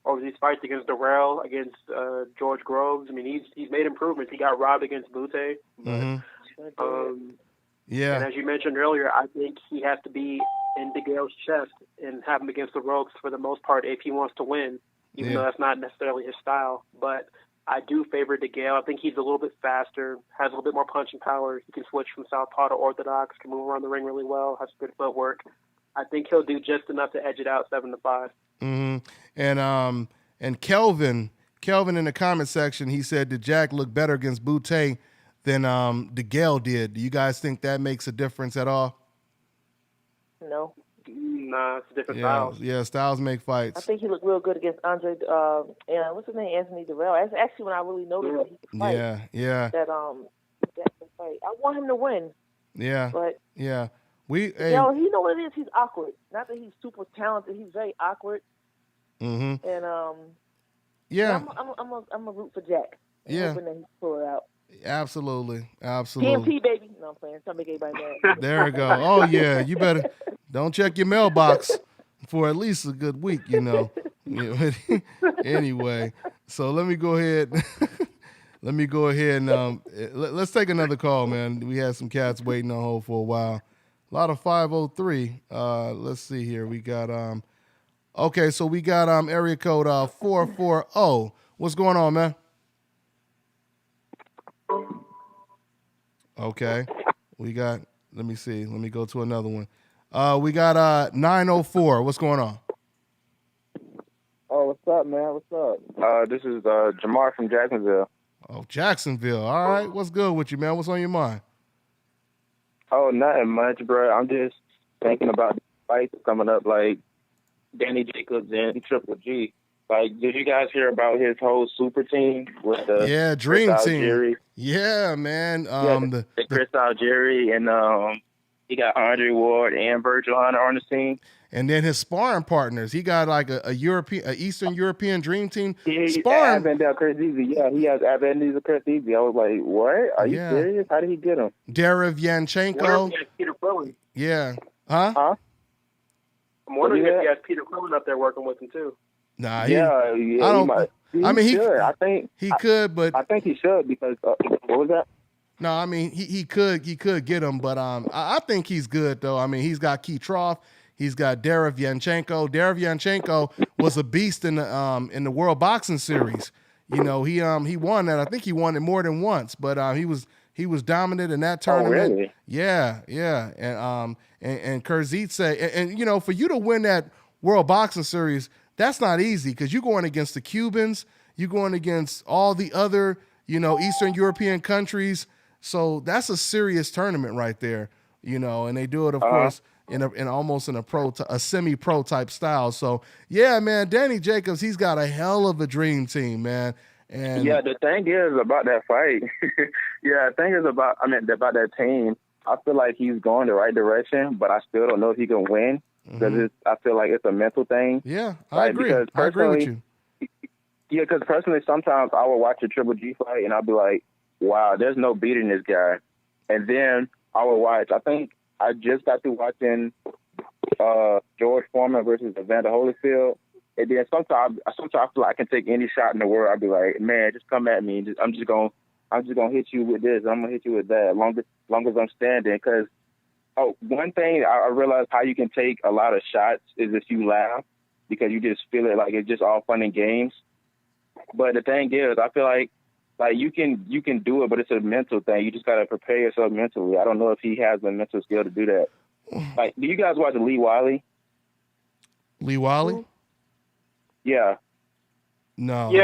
over these fights against Darrell, against George Groves. I mean, he's made improvements. He got robbed against Butte. Yeah. And as you mentioned earlier, I think he has to be in DeGale's chest and have him against the ropes for the most part if he wants to win, even though that's not necessarily his style. But I do favor DeGale. I think he's a little bit faster, has a little bit more punching power. He can switch from southpaw to orthodox, can move around the ring really well, has good footwork. I think he'll do just enough to edge it out 7-5. And Kelvin in the comment section, he said that Jack looked better against Butte than DeGale did. Do you guys think that makes a difference at all? No. Nah, it's a different styles. Yeah, styles make fights. I think he looked real good against Andre. And what's his name? Anthony Darrell. That's actually when I really noticed that he could fight. Yeah. That fight. I want him to win. Yeah. But he know what it is. He's awkward. Not that he's super talented. He's very awkward. And yeah. I'm a root for Jack. I'm hoping that he pull it out. Absolutely. PMP, baby. No, I'm playing. Trying to make everybody mad. There we go. Oh, yeah. You better don't check your mailbox for at least a good week, Anyway, so let me go ahead. And let's take another call, man. We had some cats waiting on hold for a while. A lot of 503. Let's see here. We got okay, so we got area code 440. What's going on, man? Okay. We got, let me see. Let me go to another one. We got 904. What's going on? Oh, what's up, man? What's up? This is Jamar from Jacksonville. Oh, Jacksonville. All right. What's good with you, man? What's on your mind? Oh, nothing much, bro. I'm just thinking about the fights coming up, like Danny Jacobs and Triple G. Like, did you guys hear about his whole super team with the Dream Chris Team? Algieri? Yeah, man. The Chris Algieri, and he got Andre Ward and Virgil Hunter on the team. And then his sparring partners. He got like a Eastern European Dream Team sparring. Yeah, he has Avendel Curtizi. I was like, what? Are you serious? How did he get him? Derevyanchenko. Peter Quillen. Yeah. Huh? I'm wondering if he has Peter Quillen up there working with him too. Nah, I don't. I mean, he should. I think he could, but I think he should because what was that? No, I mean he could get him, but I think he's good though. I mean, he's got Kitrov, he's got Derevyanchenko. Derevyanchenko was a beast in the World Boxing Series. He won that. I think he won it more than once, but he was dominant in that tournament. Oh, really? Yeah. And Kurzice, and for you to win that World Boxing Series, that's not easy because you're going against the Cubans, you're going against all the other, Eastern European countries. So that's a serious tournament right there, you know, and they do it, of course, in almost in a semi-pro type style. So yeah, man, Danny Jacobs, he's got a hell of a dream team, man. And yeah, the thing is about that fight. The thing is about that team. I feel like he's going the right direction, but I still don't know if he can win because I feel like it's a mental thing. Yeah, I agree. I agree with you. Yeah, because personally, sometimes I will watch a Triple G fight and I'll be like, wow, there's no beating this guy. And then I will watch. I think I just got through watching George Foreman versus Evander Holyfield. And then sometimes I feel like I can take any shot in the world. I'll be like, man, just come at me. I'm just gonna hit you with this. I'm gonna hit you with that. As long as I'm standing. Because one thing I realized how you can take a lot of shots is if you laugh, because you just feel it like it's just all fun and games. But the thing is, I feel like you can do it, but it's a mental thing. You just gotta prepare yourself mentally. I don't know if he has the mental skill to do that. Like, do you guys watch Lee Wiley? Lee Wiley? Yeah. Yeah. No. You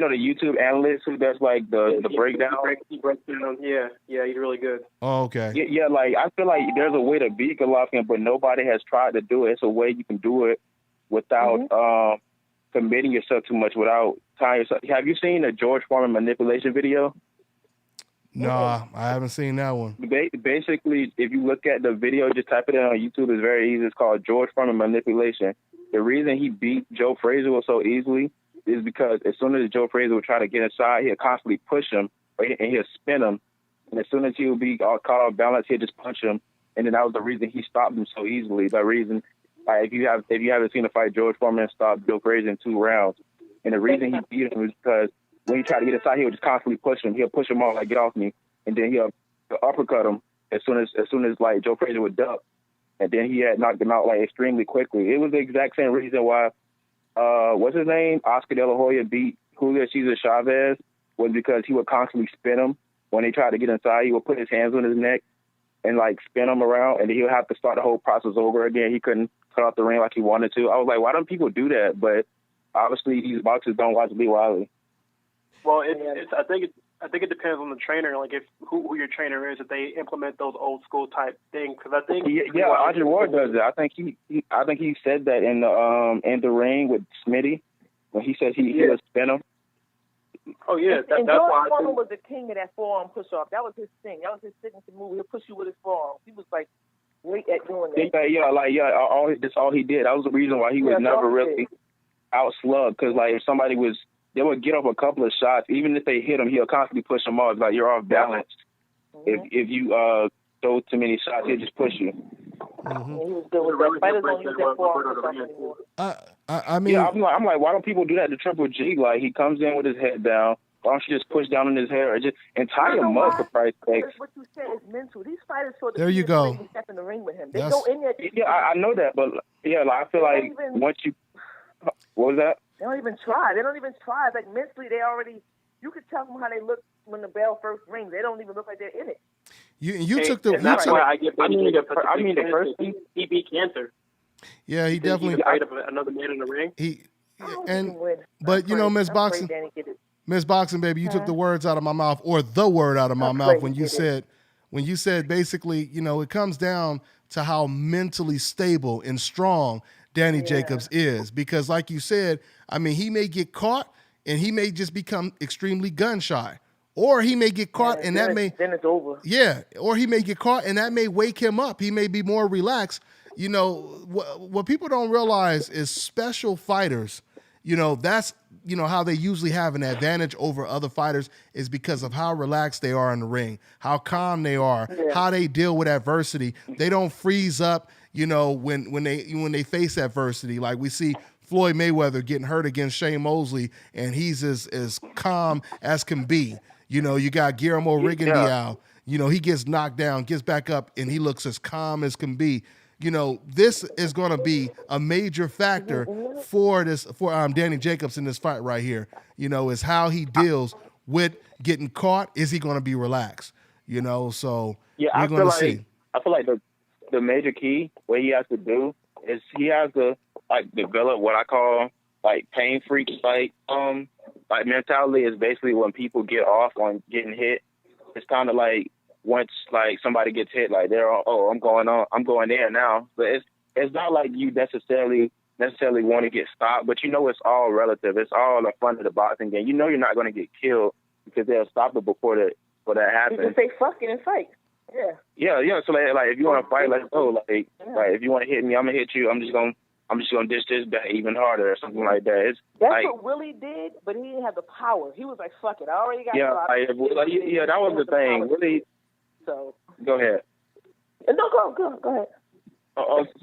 know the YouTube analyst who does like the breakdown. He breaks down. Yeah, he's really good. Oh, okay. Yeah, like I feel like there's a way to beat Golovkin, but nobody has tried to do it. It's a way you can do it without committing yourself too much, without tying yourself. Have you seen the George Foreman manipulation video? No, I haven't seen that one. Basically, if you look at the video, just type it in on YouTube. It's very easy. It's called George Foreman manipulation. The reason he beat Joe Frazier so easily is because as soon as Joe Frazier would try to get inside, he'll constantly push him and he'll spin him. And as soon as he would be caught off balance, he'll just punch him. And then that was the reason he stopped him so easily. The reason, if you haven't seen a fight, George Foreman stopped Joe Frazier in 2 rounds. And the reason he beat him is because when he tried to get inside, he would just constantly push him. He'll push him off, like, get off me. And then he'll uppercut him as soon as like Joe Frazier would duck. And then he had knocked him out like extremely quickly. It was the exact same reason why, what's his name? Oscar De La Hoya beat Julio Cesar Chavez, was because he would constantly spin him. When he tried to get inside, he would put his hands on his neck and like spin him around, and he would have to start the whole process over again. He couldn't cut out the ring like he wanted to. I was like, why don't people do that? But obviously these boxers don't watch Lee Wiley. Well, I think it depends on the trainer, like if who your trainer is, if they implement those old school type things. Because I think Andre Ward does it. I think he said that in the ring with Smitty when he said he would spin him. Oh yeah, and George Foreman was the king of that forearm push off. That was his thing. That was his signature move. He'll push you with his forearm. He was like great at doing that. That's all he did. That was the reason why he was never really outslugged. Because like if somebody was. They would get off a couple of shots. Even if they hit him, he'll constantly push them off. Like, you're off balance. If you throw too many shots, he'll just push you. I mean, I'm like, why don't people do that to Triple G? Like, he comes in with his head down. Why don't you just push down on his hair and tie him up for Christ's sake? What you said is mental. These fighters there you go. Step in the ring with him. They go in there. Yeah, I know that, but yeah, like, I feel like once you. What was that? They don't even try. It's like mentally, they already. You could tell them how they look when the bell first rings. They don't even look like they're in it. I mean, the first thing he beat cancer. Yeah, he definitely. Another man in the ring. But you know, Miss Boxing, baby, you took the words out of my mouth, or the word out of my mouth when you said basically, you know, it comes down to how mentally stable and strong Danny Jacobs is, because like you said, I mean, he may get caught and he may just become extremely gun shy, or he may get caught and then it's over. Yeah, or he may get caught and that may wake him up. He may be more relaxed. You know, what people don't realize is special fighters, you know, that's, you know, how they usually have an advantage over other fighters is because of how relaxed they are in the ring, how calm they are, how they deal with adversity. They don't freeze up, you know, when they face adversity. Like we see Floyd Mayweather getting hurt against Shane Mosley, and he's as calm as can be. You know, you got Guillermo Rigondeaux. You know, he gets knocked down, gets back up, and he looks as calm as can be. You know, this is going to be a major factor for Danny Jacobs in this fight right here. You know, is how he deals with getting caught. Is he going to be relaxed? You know, so we're going to see. I feel like the major key, what he has to do is he has to like develop what I call like pain freak like mentality. Is basically when people get off on getting hit, it's kind of like once like somebody gets hit, like they're I'm going there now. But it's not like you necessarily want to get stopped, but it's all relative. It's all the fun of the boxing game. You're not going to get killed because they'll stop it before that happens. You can say fuck it and fight. Yeah. Yeah. So like if you want to fight, like if you want to hit me, I'm gonna hit you. I'm just gonna dish this back even harder or something like that. That's what Willie did, but he didn't have the power. He was like, "Fuck it, I already got." That was the thing. Willie. So go ahead. No, go ahead.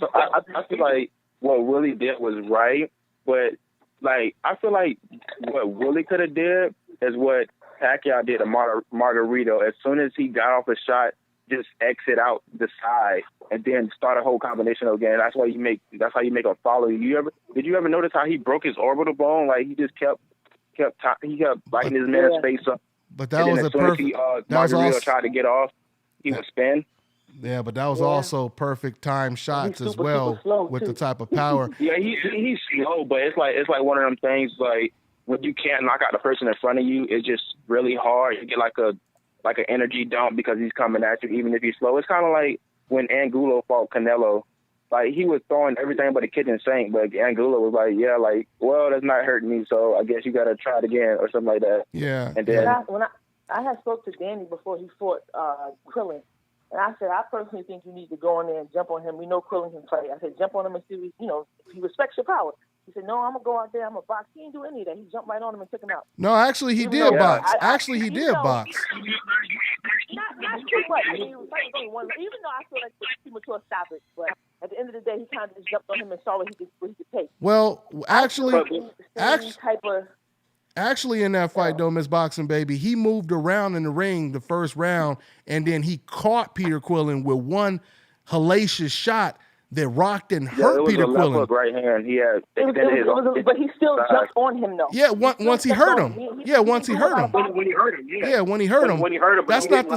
So I feel like what Willie did was right, but like I feel like what Willie could have did is what Pacquiao did to Margarito. As soon as he got off a shot, just exit out the side and then start a whole combination again. That's how you make him follow you. Did you ever notice how he broke his orbital bone? Like he just kept biting his man's face up. But that was a perfect. Margarito tried to get off, he would spin. Yeah, but that was also perfect time shots as well with the type of power. Yeah, he's slow, but it's like one of them things like when you can't knock out the person in front of you, it's just really hard. You get like an energy dump because he's coming at you, even if he's slow. It's kind of like when Angulo fought Canelo. Like, he was throwing everything but a kitchen sink, but Angulo was like, yeah, like, well, that's not hurting me, so I guess you got to try it again or something like that. Yeah. And then when I had spoke to Danny before he fought Krillin, and I said, I personally think you need to go in there and jump on him. We know Krillin can fight. I said, jump on him and see, if he respects your power. He said, no, I'm going to go out there, I'm going to box. He didn't do any of that. He jumped right on him and took him out. No, actually, he did box. He did box. Not too much. I mean, he was fighting only one. Even though I feel like it's premature stop it, but at the end of the day, he kind of just jumped on him and saw what he could take. Well, actually, type of. Actually, in that fight, though, Miss Boxing Baby, he moved around in the ring the first round, and then he caught Peter Quillin with one hellacious shot that rocked and hurt Peter Quillin. Left hook, right hand. He had extended but he still jumped on him, though. Yeah, once he hurt him. Once he hurt him. When he hurt him, yeah. Yeah, when he hurt him. When he hurt him, that's not the.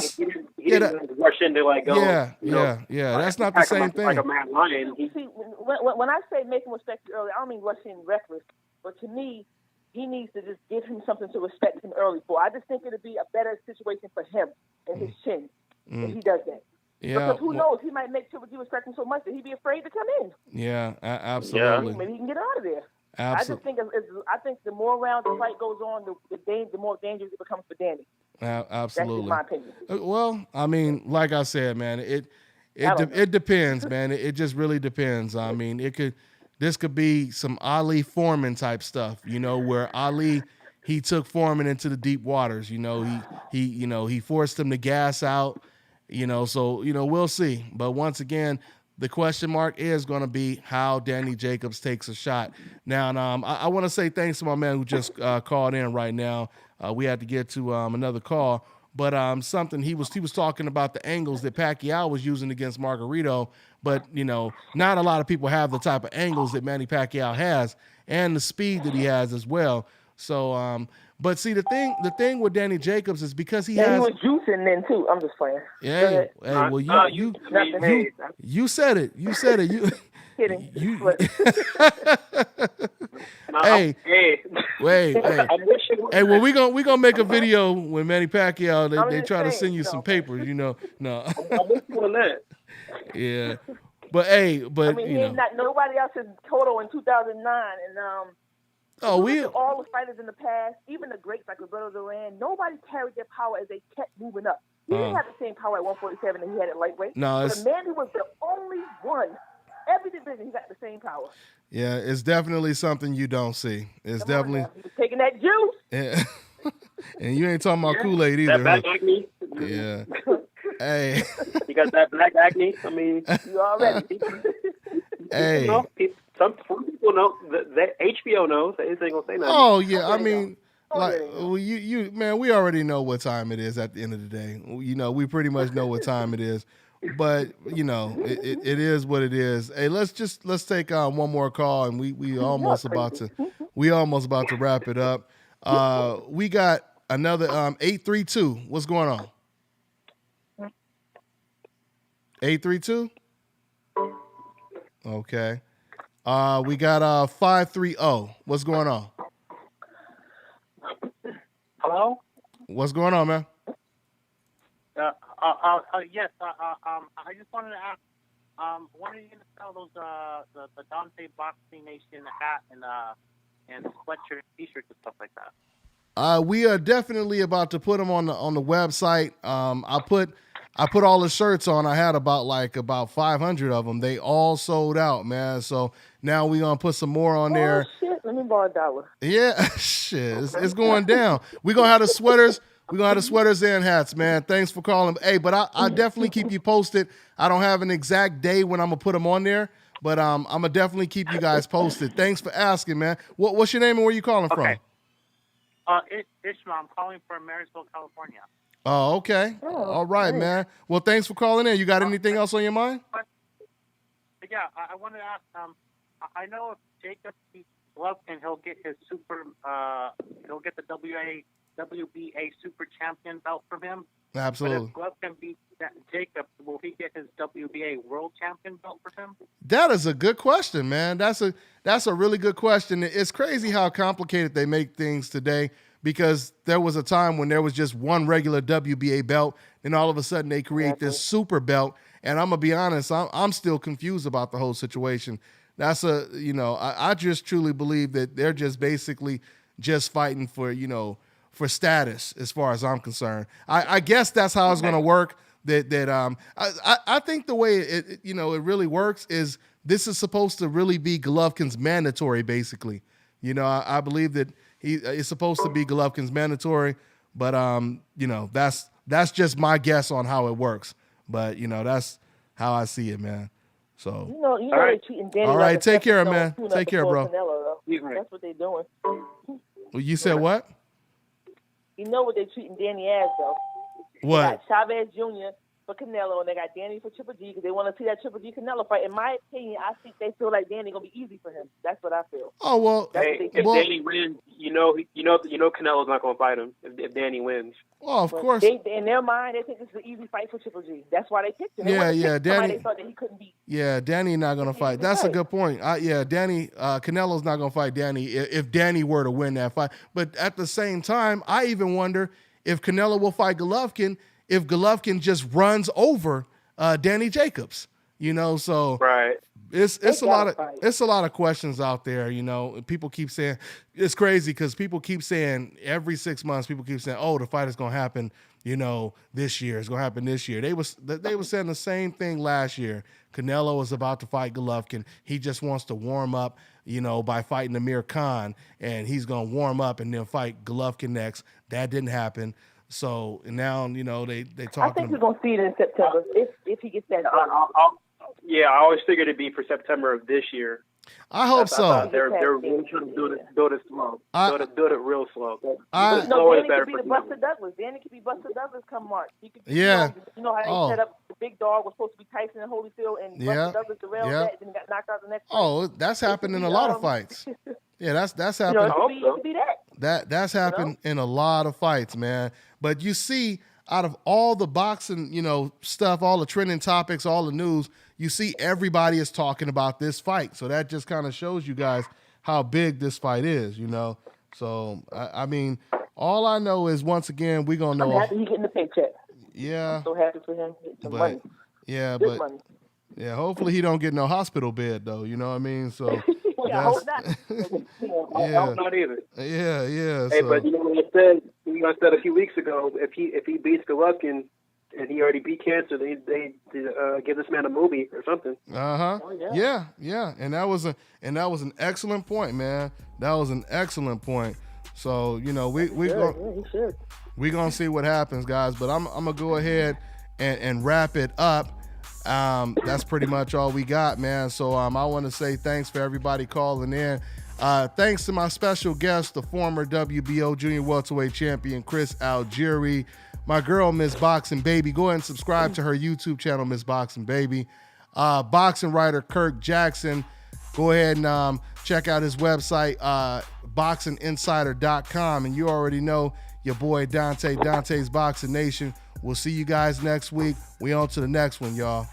He didn't rush into like go. Yeah. That's not the same thing. Like a mad lion. See, when I say make him respect you early, I don't mean rush in reckless, but to me, he needs to just give him something to respect him early for. I just think it'd be a better situation for him and his chin if he does that. Yeah, because who knows? He might make Triple G respect him so much that he'd be afraid to come in. Yeah, absolutely. Maybe he can get out of there. Absolutely. I think the more rounds the fight goes on, the more dangerous it becomes for Danny. Absolutely. That's just my opinion. Well, I mean, like I said, man, it depends, man. It just really depends. I mean, this could be some Ali Foreman type stuff, where Ali, he took Foreman into the deep waters. He forced him to gas out. So we'll see. But once again, the question mark is going to be how Danny Jacobs takes a shot. Now, I want to say thanks to my man who just called in right now. We had to get to another call, but something he was talking about the angles that Pacquiao was using against Margarito. But not a lot of people have the type of angles that Manny Pacquiao has, and the speed that he has as well. So, but see, the thing with Danny Jacobs is because he has. He was juicing then too. I'm just playing. Yeah. Hey, well, you said it. You said it. You. Kidding. Hey. Hey, well, we gonna make a video when Manny Pacquiao they try to send you some papers. No. I'm with you on that. Yeah. But hey, I mean, he ain't not nobody else in total in 2009, and all the fighters in the past, even the greats like Roberto Duran, nobody carried their power as they kept moving up. He didn't have the same power at 147 that he had at lightweight. No, but Manny was the only one. Every division, he got the same power. Yeah, it's definitely something you don't see. It's definitely he was taking that juice. Yeah. And you ain't talking about Kool-Aid either. That black acne. Yeah. Hey. You got that black acne. I mean, you already. Hey. Some people know that HBO knows. They ain't gonna say nothing. Oh yeah, I mean, you man, we already know what time it is at the end of the day. We pretty much know what time it is. But it is what it is. Hey, let's take one more call, and we almost about to wrap it up. We got another 832. What's going on? 832. Okay. We got 530. What's going on? Hello? What's going on, man? Yes. I just wanted to ask, when are you going to sell those the Dante Boxing Nation hat and sweatshirt, t-shirts, and stuff like that? We are definitely about to put them on the website. I put all the shirts on. I had about 500 of them. They all sold out, man. So now we're gonna put some more on there. Oh shit! Let me borrow $1. Yeah, shit, it's going down. We're gonna have the sweaters. We're gonna have the sweaters and hats, man. Thanks for calling. Hey, but I definitely keep you posted. I don't have an exact day when I'm gonna put them on there, but I'm gonna definitely keep you guys posted. Thanks for asking, man. What's your name and where you calling from? Ishmael. I'm calling from Marysville, California. Oh, okay. All right, man. Well, thanks for calling in. You got anything else on your mind? Yeah, I wanted to ask. I know if Jacob beats Golovkin, he'll get his he'll get the WBA Super Champion belt from him. Absolutely. But if Golovkin beats Jacob, will he get his WBA World Champion belt for him? That is a good question, man. That's a really good question. It's crazy how complicated they make things today, because there was a time when there was just one regular WBA belt, and all of a sudden they create this super belt. And I'm gonna be honest, I'm still confused about the whole situation. I just truly believe that they're just basically just fighting for status, as far as I'm concerned. I guess that's how it's gonna work. I think the way it really works is this is supposed to really be Golovkin's mandatory, basically. I believe that it's supposed to be Golovkin's mandatory, but that's just my guess on how it works. But that's how I see it, man. So all right. All right, take care, man. Take care, bro. That's what they're doing. Well, you said what? You know what they're treating Danny as, though. What? They got Chavez Jr. for Canelo, and they got Danny for Triple G because they want to see that Triple G Canelo fight. In my opinion, I think they feel like Danny gonna be easy for him. That's what I feel. Oh well. Hey, if Danny wins, Canelo's not gonna fight him if Danny wins. Oh, of course. In their mind, they think it's an easy fight for Triple G. That's why they picked him. Danny. They thought that he couldn't beat. Yeah, Danny not gonna fight. That's a good point. Danny. Canelo's not gonna fight Danny if Danny were to win that fight. But at the same time, I even wonder if Canelo will fight Golovkin if Golovkin just runs over Danny Jacobs. So right. It's a lot of questions out there. People keep saying it's crazy because people keep saying every 6 months, people keep saying, "Oh, the fight is gonna happen." This year it's gonna happen this year. They were saying the same thing last year. Canelo is about to fight Golovkin. He just wants to warm up, by fighting Amir Khan, and he's gonna warm up and then fight Golovkin next. That didn't happen. So now, they talk. I think we're gonna see it in September if he gets that done. I always figured it'd be for September of this year. I hope so. They're really trying to build it slow. Build it real slow. Danny could be the Buster Douglas. Danny could be Buster Douglas come March. He could be, yeah. You know how they set up the big dog was supposed to be Tyson and Holyfield, and Buster Douglas derailed that, and then got knocked out the next fight. Oh, that's happened in a lot of fights. Yeah, that's happened. It could be that. That's happened in a lot of fights, man. But you see, out of all the boxing, stuff, all the trending topics, all the news, you see everybody is talking about this fight. So that just kind of shows you guys how big this fight is, So, I mean, all I know is, once again, we're going to know. I'm happy he's getting the paycheck. Yeah. I'm so happy for him. Some money. Yeah, Good money. Yeah, hopefully he don't get no hospital bed, though. You know what I mean? So I hope not. I hope not either. Yeah. Hey, but what I said a few weeks ago, if he beats Golovkin and he already beat cancer, they give this man a movie or something. Yeah. And that was an excellent point, man. That was an excellent point. So we gonna see what happens, guys. But I'm gonna go ahead and wrap it up. That's pretty much all we got, man. So I want to say thanks for everybody calling in. Thanks to my special guest, the former WBO junior welterweight champion, Chris Algieri. My girl, Miss Boxing Baby. Go ahead and subscribe to her YouTube channel, Miss Boxing Baby. Boxing writer Kirk Jackson. Go ahead and check out his website, boxinginsider.com. And you already know your boy Dante's Boxing Nation. We'll see you guys next week. We on to the next one, y'all.